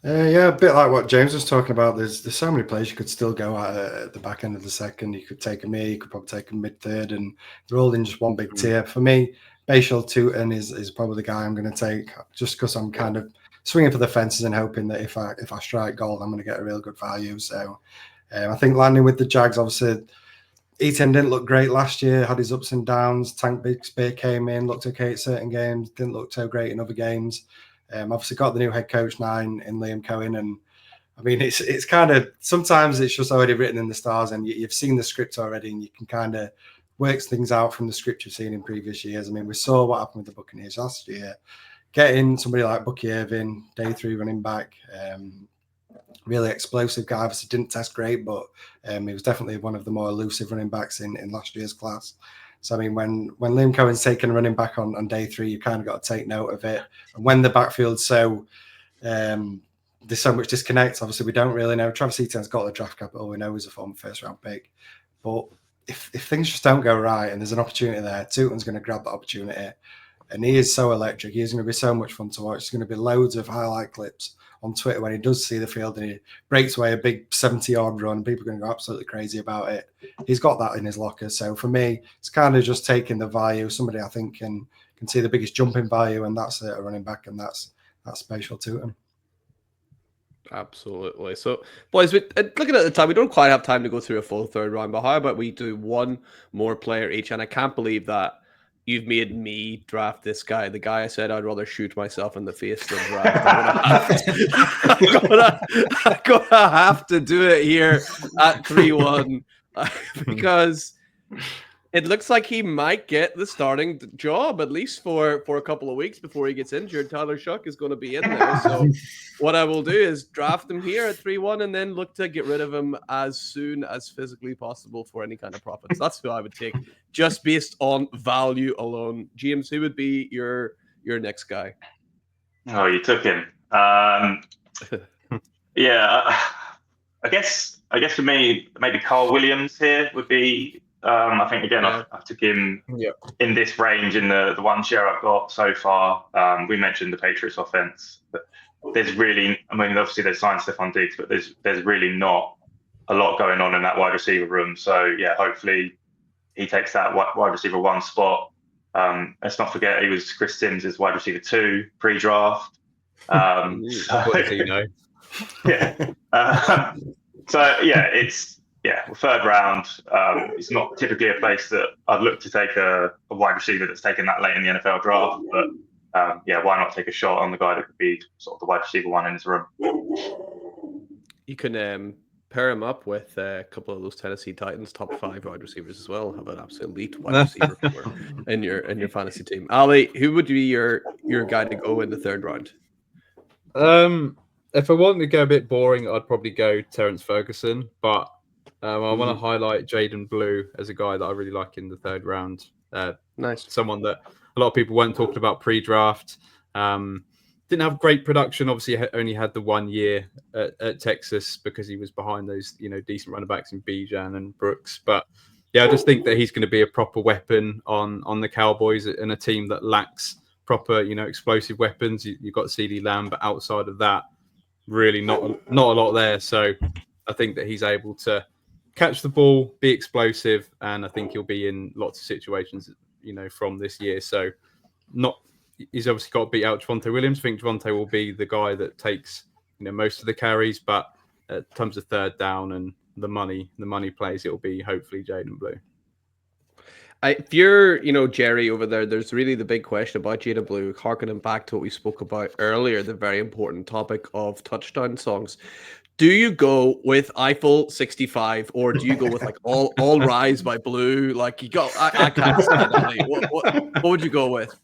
A bit like what James was talking about. There's so many players you could still go at the back end of the second. You could take them here, you could probably take them mid-third, and they're all in just one big tier. For me, Bashal Tutin is probably the guy I'm going to take just because I'm kind of swinging for the fences and hoping that if I strike gold, I'm going to get a real good value. So I think landing with the Jags, obviously, Etienne didn't look great last year, had his ups and downs. Tank Bixby came in, looked okay at certain games, didn't look so great in other games. Obviously got the new head coach now in Liam Cohen, and I mean it's kind of sometimes it's just already written in the stars, and you've seen the script already, and you can kind of work things out from the script you've seen in previous years. I mean, we saw what happened with the Buccaneers last year. Getting somebody like Bucky Irving, day 3 running back, really explosive guy. Obviously didn't test great, but he was definitely one of the more elusive running backs in last year's class. So, I mean, when Liam Cohen's taking a running back on day 3, you kind of got to take note of it. And when the backfield's so, there's so much disconnect, obviously we don't really know. Travis Etienne's got the draft capital. We know he's a former first-round pick. But if things just don't go right and there's an opportunity there, Tutin's going to grab that opportunity. And he is so electric. He's going to be so much fun to watch. There's going to be loads of highlight clips on Twitter when he does see the field and he breaks away a big 70-yard run. People are going to go absolutely crazy about it. He's got that in his locker. So for me, it's kind of just taking the value. Somebody I think can see the biggest jump in value, and that's a running back, and that's special to him. Absolutely. So, boys, looking at the time, we don't quite have time to go through a full third round, but how about we do one more player each? And I can't believe that you've made me draft this guy. The guy I said I'd rather shoot myself in the face than draft. I'm gonna have to do it here at 3-1 because it looks like he might get the starting job at least for a couple of weeks before he gets injured. Tyler Shuck is going to be in there. So what I will do is draft him here at 3-1 and then look to get rid of him as soon as physically possible for any kind of profits. That's who I would take just based on value alone. James, who would be your next guy? Oh, you took him. Yeah, I guess for me, maybe Carl Williams here would be. I think again, Yeah. I took him in this range in the one share I've got so far. We mentioned the Patriots offense, but there's really, I mean, obviously they signed Stephon Diggs, but there's really not a lot going on in that wide receiver room. So yeah, hopefully he takes that wide receiver 1 spot. Let's not forget he was Chris Sims' wide receiver 2 pre-draft. What does he know? Yeah. So yeah, it's third round. It's not typically a place that I'd look to take a wide receiver that's taken that late in the NFL draft, but why not take a shot on the guy that could be sort of the wide receiver 1 in his room? You can pair him up with a couple of those Tennessee Titans top 5 wide receivers as well. Have an absolute elite wide receiver in your fantasy team. Ali, who would be your guy to go in the third round? If I wanted to go a bit boring, I'd probably go Terrence Ferguson, but I want to highlight Jaden Blue as a guy that I really like in the third round. Nice. Someone that a lot of people weren't talking about pre-draft. Didn't have great production. Obviously, only had the 1 year at Texas because he was behind those, decent running backs in Bijan and Brooks. But yeah, I just think that he's going to be a proper weapon on the Cowboys in a team that lacks proper, explosive weapons. You've got CeeDee Lamb, but outside of that, really not a lot there. So I think that he's able to catch the ball, be explosive, and I think he'll be in lots of situations, from this year. So he's obviously got to beat out Javonte Williams. I think Javonte will be the guy that takes, most of the carries, but in terms of third down and the money plays, it'll be hopefully Jaden Blue. If you're, Jerry over there, there's really the big question about Jaden Blue, harkening back to what we spoke about earlier, the very important topic of touchdown songs. Do you go with Eiffel 65 or do you go with like All Rise by Blue? Like you got, I can't stand that. What would you go with?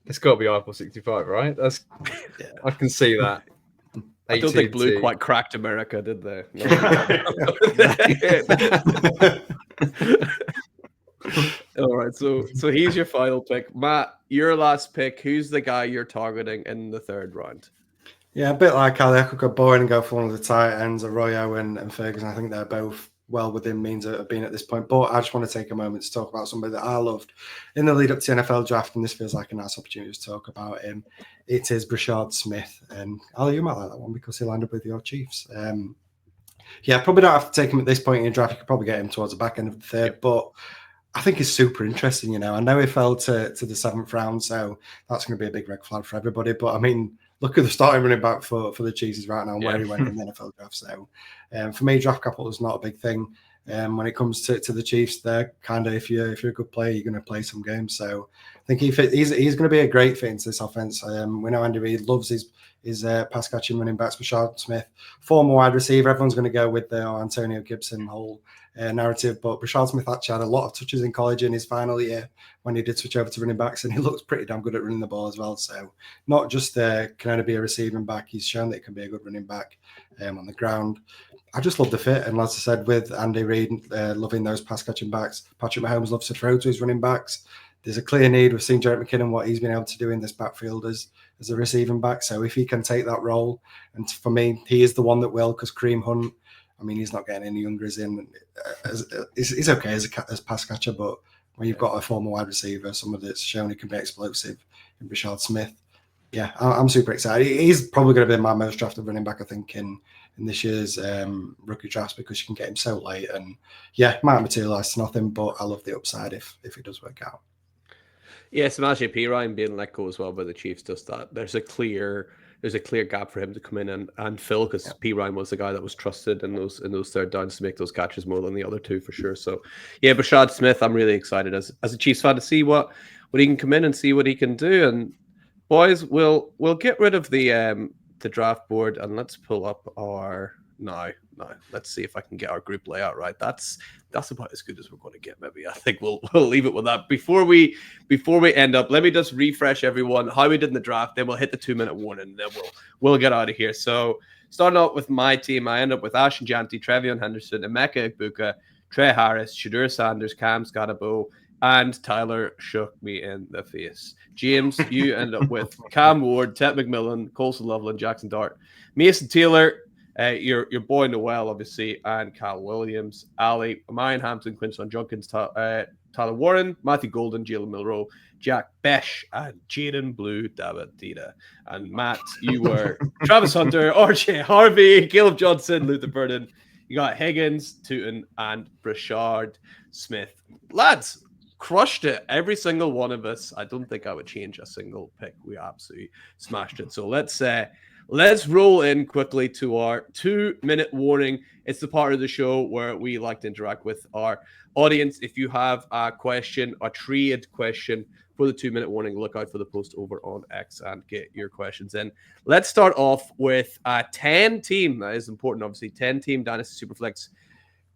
It's got to be Eiffel 65, right? I can see that. I don't think Blue quite cracked America, did they? No. All right, so he's your final pick. Matt, your last pick. Who's the guy you're targeting in the third round? Yeah, a bit like Ali, I could go boring and go for one of the tight ends, Arroyo and Ferguson. I think they're both well within means of being at this point. But I just want to take a moment to talk about somebody that I loved in the lead up to NFL draft, and this feels like a nice opportunity to talk about him. It is Brashard Smith. And Ali, you might like that one because he landed with your Chiefs. Probably don't have to take him at this point in your draft. You could probably get him towards the back end of the third, but I think it's super interesting. I know he fell to the 7th round, so that's going to be a big red flag for everybody. But I mean, look at the starting running back for the Chiefs right now and where he went in the NFL draft. So for me, draft capital is not a big thing. When it comes to the Chiefs, they're kind of, if you're a good player, you're going to play some games. So I think he's going to be a great fit into this offense. We know Andy Reid loves his pass catching running backs. Brashard Smith, former wide receiver. Everyone's going to go with the Antonio Gibson whole narrative, but Brashard Smith actually had a lot of touches in college in his final year when he did switch over to running backs, and he looks pretty damn good at running the ball as well. So not just can only be a receiving back, he's shown that he can be a good running back on the ground. I just love the fit, and as I said, with Andy Reid loving those pass catching backs, Patrick Mahomes loves to throw to his running backs. There's a clear need. We've seen Jerick McKinnon, what he's been able to do in this backfield as a receiving back. So if he can take that role, and for me, he is the one that will, because Kareem Hunt, I mean, he's not getting any younger as in. He's okay as pass catcher, but when you've got a former wide receiver, someone that's shown he can be explosive in Brashard Smith, yeah, I'm super excited. He's probably going to be my most drafted running back, I think, in this year's rookie drafts, because you can get him so late. And yeah, might materialise to nothing, but I love the upside if it does work out. Yeah, Samaje Perine being let go as well by the Chiefs does that. There's a clear gap for him to come in and fill, because Perine was the guy that was trusted in those third downs to make those catches more than the other two for sure. So yeah, Brashard Smith, I'm really excited as a Chiefs fan to see what he can come in and see what he can do. And boys, we'll get rid of the draft board and let's pull up our let's see if I can get our group layout right. That's about as good as we're going to get. Maybe I think we'll leave it with that. Before we end up, let me just refresh everyone how we did in the draft. Then we'll hit the 2-minute warning, and then we'll get out of here. So starting out with my team, I end up with Ashton Janty, Trevion Henderson, Emeka Egbuka, Trey Harris, Shadur Sanders, Cam Scotabo, and Tyler shook me in the face. James, you end up with Cam Ward, Ted McMillan, Colson Loveland, Jackson Dart, Mason Taylor, your boy Noel, obviously, and Cal Williams, Ali, Marion Hampton, Quinton Junkins, Tyler Warren, Matthew Golden, Jalen Milrow, Jack Besh, and Jaden Blue Dabatita. And Matt, you were Travis Hunter, RJ Harvey, Caleb Johnson, Luther Burden. You got Higgins, Tootin, and Brashard Smith. Lads, crushed it. Every single one of us. I don't think I would change a single pick. We absolutely smashed it. So let's roll in quickly to our 2-minute warning. It's the part of the show where we like to interact with our audience. If you have a question, a trade question for the 2-minute warning, look out for the post over on X and get your questions in. Let's start off with a 10-team. That is important, obviously. 10-team Dynasty Superflex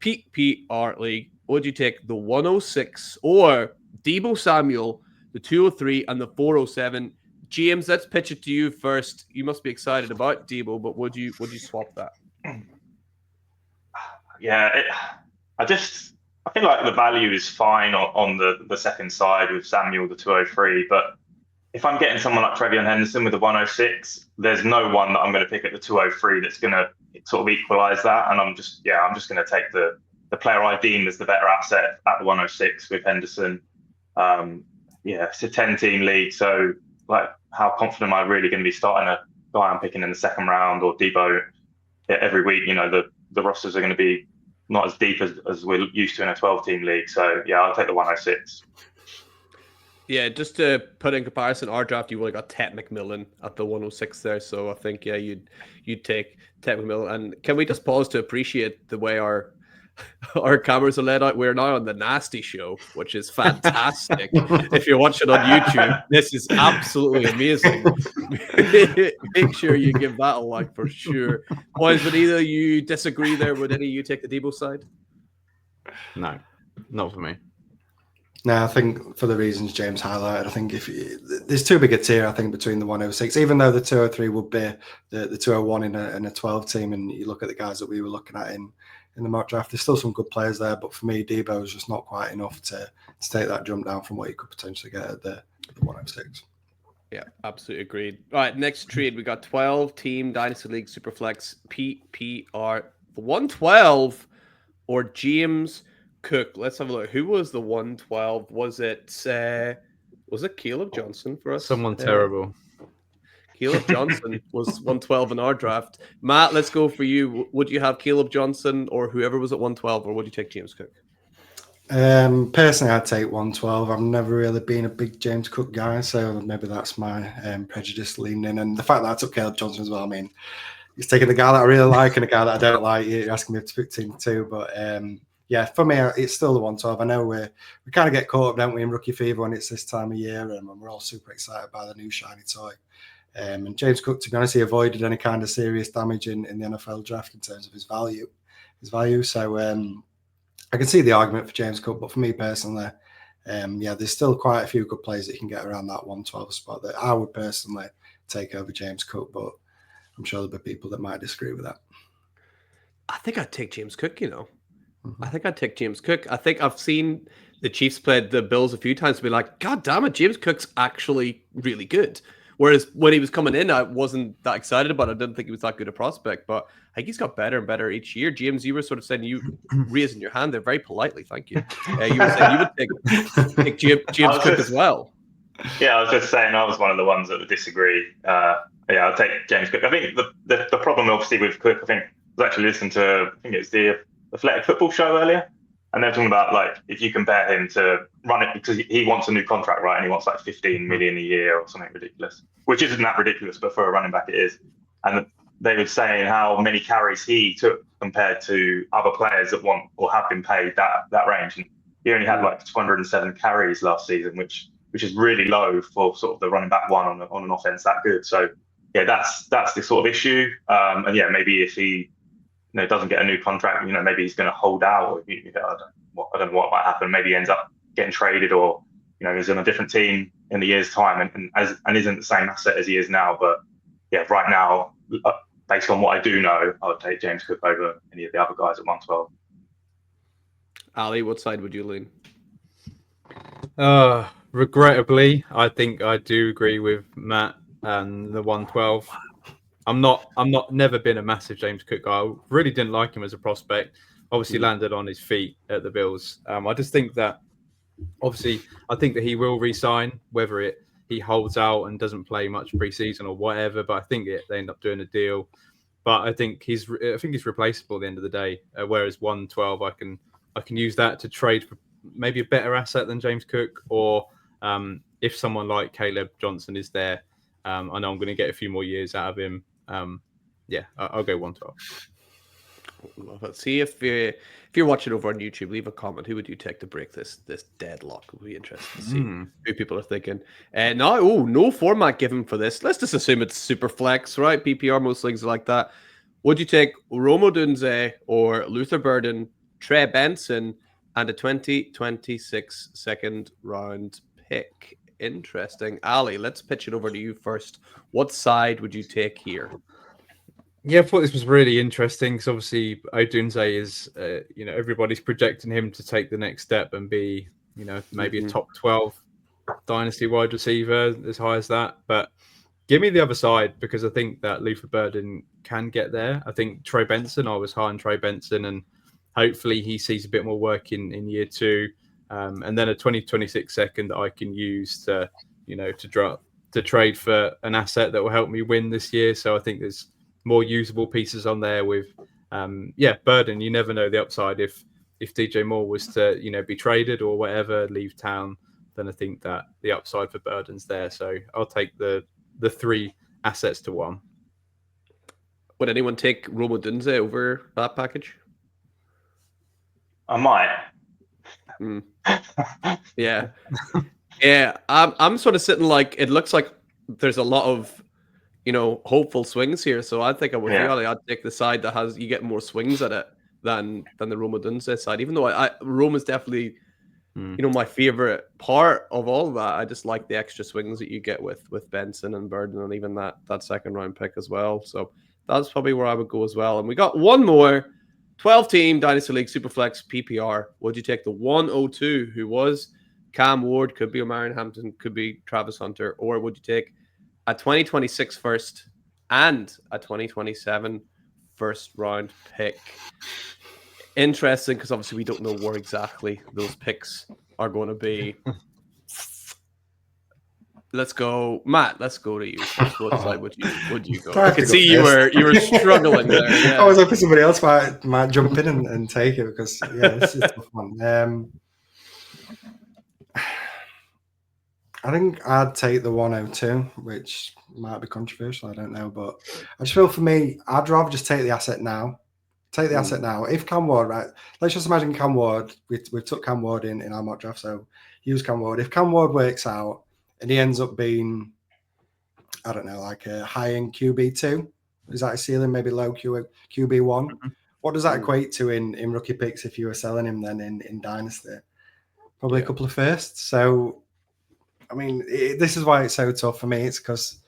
PPR League. Would you take the 106 or Deebo Samuel, the 203 and the 407? James, let's pitch it to you first. You must be excited about Deebo, but would you swap that? Yeah, I feel like the value is fine on the second side with Samuel, the 203. But if I'm getting someone like Trevion Henderson with the 106, there's no one that I'm going to pick at the 203 that's going to sort of equalize that. And I'm just going to take the player I deem as the better asset at the 106 with Henderson. It's a 10-team league, so like, how confident am I really going to be starting a guy I'm picking in the second round or Deebo every week? You know, the rosters are going to be not as deep as we're used to in a 12-team league. So yeah, I'll take the 106. Yeah, just to put in comparison, our draft, you would have got Ted McMillan at the 106 there. So I think, yeah, you'd take Ted McMillan. And can we just pause to appreciate the way our cameras are laid out? We're now on the Dynasty Show, which is fantastic. If you're watching on YouTube, this is absolutely amazing. Make sure you give that a like for sure. Boys, would either you disagree there? Would any of you take the Deebo side? No, not for me. No, I think for the reasons James highlighted, I think there's too big a tier, I think, between the 106, even though the 203 would be the 201 in a 12 team, and you look at the guys that we were looking at in the mock draft, there's still some good players there, but for me, Deebo is just not quite enough to take that jump down from what you could potentially get at the 106. Yeah, absolutely agreed. All right, next trade, we got 12-team Dynasty League Superflex PPR 112 or James Cook. Let's have a look. Who was the 112? Was it Caleb Johnson for us? Someone terrible. Caleb Johnson was 112 in our draft. Matt, let's go for you. Would you have Caleb Johnson or whoever was at 112, or would you take James Cook? Personally, I'd take 112. I've never really been a big James Cook guy, so maybe that's my prejudice leaning. And the fact that I took Caleb Johnson as well, I mean, he's taking the guy that I really like and a guy that I don't like. You're asking me to pick team two, but yeah, for me, it's still the 112. I know we kind of get caught up, don't we, in rookie fever when it's this time of year, and we're all super excited by the new shiny toy. And James Cook, to be honest, he avoided any kind of serious damage in the NFL draft in terms of his value. So I can see the argument for James Cook, but for me personally, there's still quite a few good players that you can get around that 112 spot that I would personally take over James Cook, but I'm sure there'll be people that might disagree with that. I think I'd take James Cook, you know. I think I'd take James Cook. I think I've seen the Chiefs played the Bills a few times to be like, God damn it, James Cook's actually really good. Whereas when he was coming in, I wasn't that excited about it. I didn't think he was that good a prospect, but I think he's got better and better each year. James, you were sort of saying, you raising your hand there very politely. Thank you. You were saying you would take James Cook as well. Yeah, I was just saying I was one of the ones that would disagree. I'll take James Cook. I think the problem, obviously, with Cook, I was actually listening to, I think it's the Athletic Football Show earlier, and they're talking about, like, if you compare him to run it, because he wants a new contract, right? And he wants like 15 million a year or something ridiculous, which isn't that ridiculous, but for a running back, it is. And they were saying how many carries he took compared to other players that want or have been paid that range. And he only had like 207 carries last season, which is really low for sort of the running back one on an offense that good. So yeah, that's the sort of issue. And yeah, maybe if he doesn't get a new contract, maybe he's going to hold out, or I don't know what might happen. Maybe he ends up getting traded, or he's on a different team in a year's time and isn't the same asset as he is now. But yeah, right now, based on what I do know, I would take James Cook over any of the other guys at 112. Ali, what side would you lean? Regrettably, I think I do agree with Matt and the 112. I'm not never been a massive James Cook guy. I really didn't like him as a prospect. Obviously landed on his feet at the Bills. I just think that obviously I think that he will re-sign, whether he holds out and doesn't play much preseason or whatever, but I think they end up doing a deal. But I think he's replaceable at the end of the day. Whereas 112, I can use that to trade for maybe a better asset than James Cook, or if someone like Caleb Johnson is there, I know I'm going to get a few more years out of him. I'll go 112. Love it. See if you're watching over on YouTube, leave a comment. Who would you take to break this deadlock? It would be interesting to see who people are thinking. No format given for this. Let's just assume it's super flex, right? PPR, most things are like that. Would you take Romo Dunze or Luther Burden, Trey Benson, and a 2026 second round pick? Interesting. Ali, let's pitch it over to you first. What side would you take here? Yeah, I thought this was really interesting because obviously Odunze is, everybody's projecting him to take the next step and be, maybe a top 12 dynasty wide receiver, as high as that. But give me the other side because I think that Luther Burden can get there. I think Trey Benson, I was high on Trey Benson, and hopefully he sees a bit more work in year two. And then a 2026 second that I can use to trade for an asset that will help me win this year. So I think there's more usable pieces on there with Burden. You never know the upside if DJ Moore was to be traded or whatever, leave town, then I think that the upside for Burden's there. So I'll take the three assets to one. Would anyone take Romo Dunze over that package? I might. Yeah. I'm sort of sitting like, it looks like there's a lot of hopeful swings here. So I think I would really, I'd take the side that you get more swings at it than the Romo Dunze side. Even though Roma's definitely my favorite part of all of that. I just like the extra swings that you get with Benson and Burden, and even that second round pick as well. So that's probably where I would go as well. And we got one more 12-team Dynasty League Superflex PPR. Would you take the 102, who was Cam Ward, could be Omarion Hampton, could be Travis Hunter, or would you take a 2026 first and a 2027 first round pick? Interesting, because obviously we don't know where exactly those picks are going to be. Let's go, Matt. Let's go to you first. What side would you go? I can see you were struggling there. Yeah. I was hoping somebody else might jump in and take it because this is a tough one. I think I'd take the 102, which might be controversial. I don't know, but I just feel for me, I'd rather just take the asset now. Take the asset now. If Cam Ward, right? Let's just imagine Cam Ward. We took Cam Ward in our mock draft, so use Cam Ward. If Cam Ward works out and he ends up being, I don't know, like a high-end QB2, is that a ceiling? Maybe low QB1. What does that equate to in rookie picks if you were selling him then in Dynasty? Probably a couple of firsts. So, I mean, this is why it's so tough for me. It's because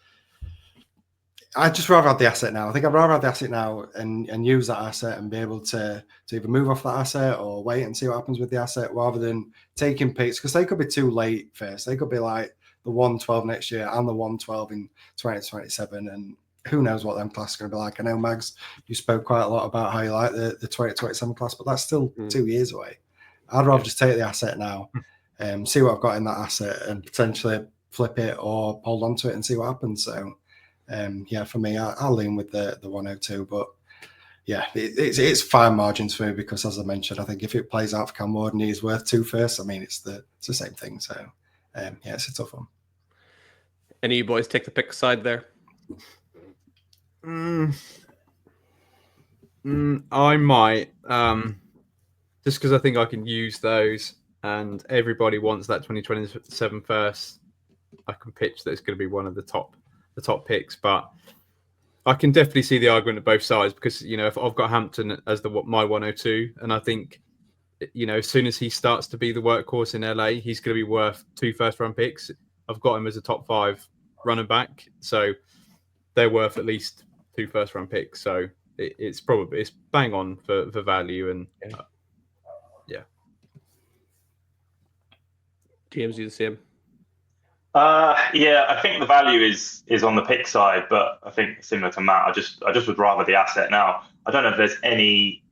I'd just rather have the asset now. I think I'd rather have the asset now and use that asset and be able to either move off that asset or wait and see what happens with the asset rather than taking picks, because they could be too late first. They could be like the 112 next year and the 112 in 2027, and who knows what them class are going to be like. I know, Mags, you spoke quite a lot about how you like the 2027 class, but that's still 2 years away. I'd rather just take the asset now, see what I've got in that asset and potentially flip it or hold on to it and see what happens. So, for me, I'll lean with the 102, but it's fine margins for me because, as I mentioned, I think if it plays out for Cam Ward and he's worth 2 firsts, I mean, it's the same thing. So, it's a tough one. Any of you boys take the pick side there? I might, just because I think I can use those, and everybody wants that 2027 first. I can pitch that it's going to be one of the top picks, but I can definitely see the argument of both sides because if I've got Hampton as my 102, and I think as soon as he starts to be the workhorse in LA, he's going to be worth 2 first-round picks. I've got him as a top 5 running back, so they're worth at least 2 first-round picks. So it's bang on for value, and James, you the same? Yeah, I think the value is on the pick side, but I think similar to Matt, I just would rather the asset. Now, I don't know if there's any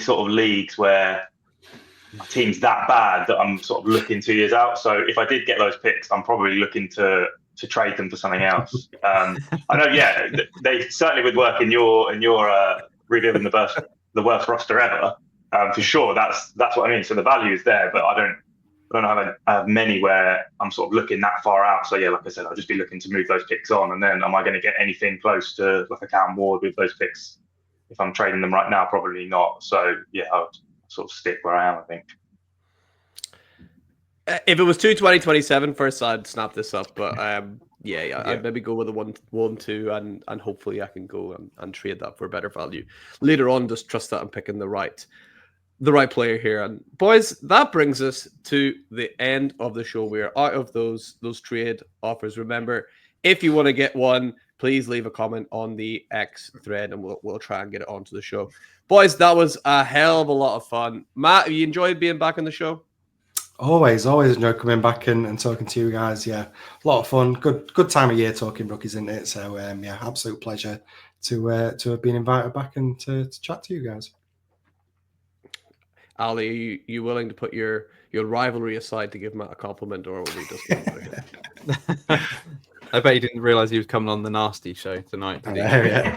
sort of leagues where my team's that bad that I'm sort of looking 2 years out. So if I did get those picks, I'm probably looking to trade them for something else. I know, yeah, they certainly would work in your rebuilding the worst roster ever. For sure, that's what I mean. So the value is there, but I don't have many where I'm sort of looking that far out. So yeah, like I said, I'll just be looking to move those picks on, and then am I going to get anything close to like a Cam Ward with those picks? If I'm trading them right now, probably not. So yeah, I'll sort of stick where I am, I think. If it was 2027 first, I'd snap this up. But I'd maybe go with a 1-2, and hopefully I can go and trade that for better value later on. Just trust that I'm picking the right player here. And boys, that brings us to the end of the show. We are out of those trade offers. Remember, if you want to get one, please leave a comment on the X thread, and we'll try and get it onto the show. Boys, that was a hell of a lot of fun. Matt, have you enjoyed being back on the show? Always enjoy coming back and talking to you guys. Yeah, a lot of fun. Good time of year talking rookies, isn't it? So absolute pleasure to have been invited back and to chat to you guys. Ali, are you willing to put your rivalry aside to give Matt a compliment, or will we just give him a I bet he didn't realise he was coming on the Dynasty Show tonight. Did he? Yeah.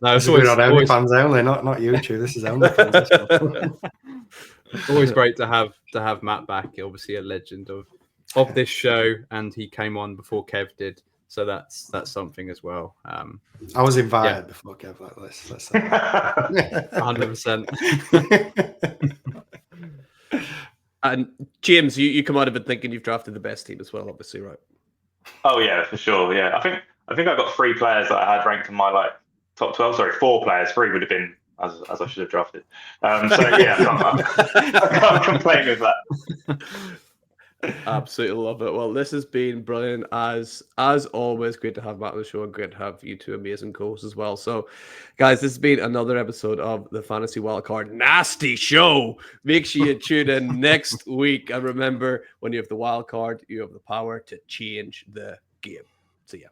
No, it's always always fans only, not YouTube. This is only fans. Always great to have Matt back. Obviously, a legend of this show, and he came on before Kev did, so that's something as well. I was invited before Kev. Like this. 100%. And James, you come out of it thinking you've drafted the best team as well, obviously, right? Oh yeah, for sure. Yeah, I think I got 3 players that I had ranked in my top 12. Sorry, 4 players. 3 would have been as I should have drafted. So yeah, I can't complain with that. Absolutely love it. Well, this has been brilliant as always. Great to have Matt on the show, and great to have you two amazing co-hosts as well. So, guys, this has been another episode of the Fantasy Wildcard Nasty Show. Make sure you tune in next week, and remember, when you have the wild card, you have the power to change the game. See ya.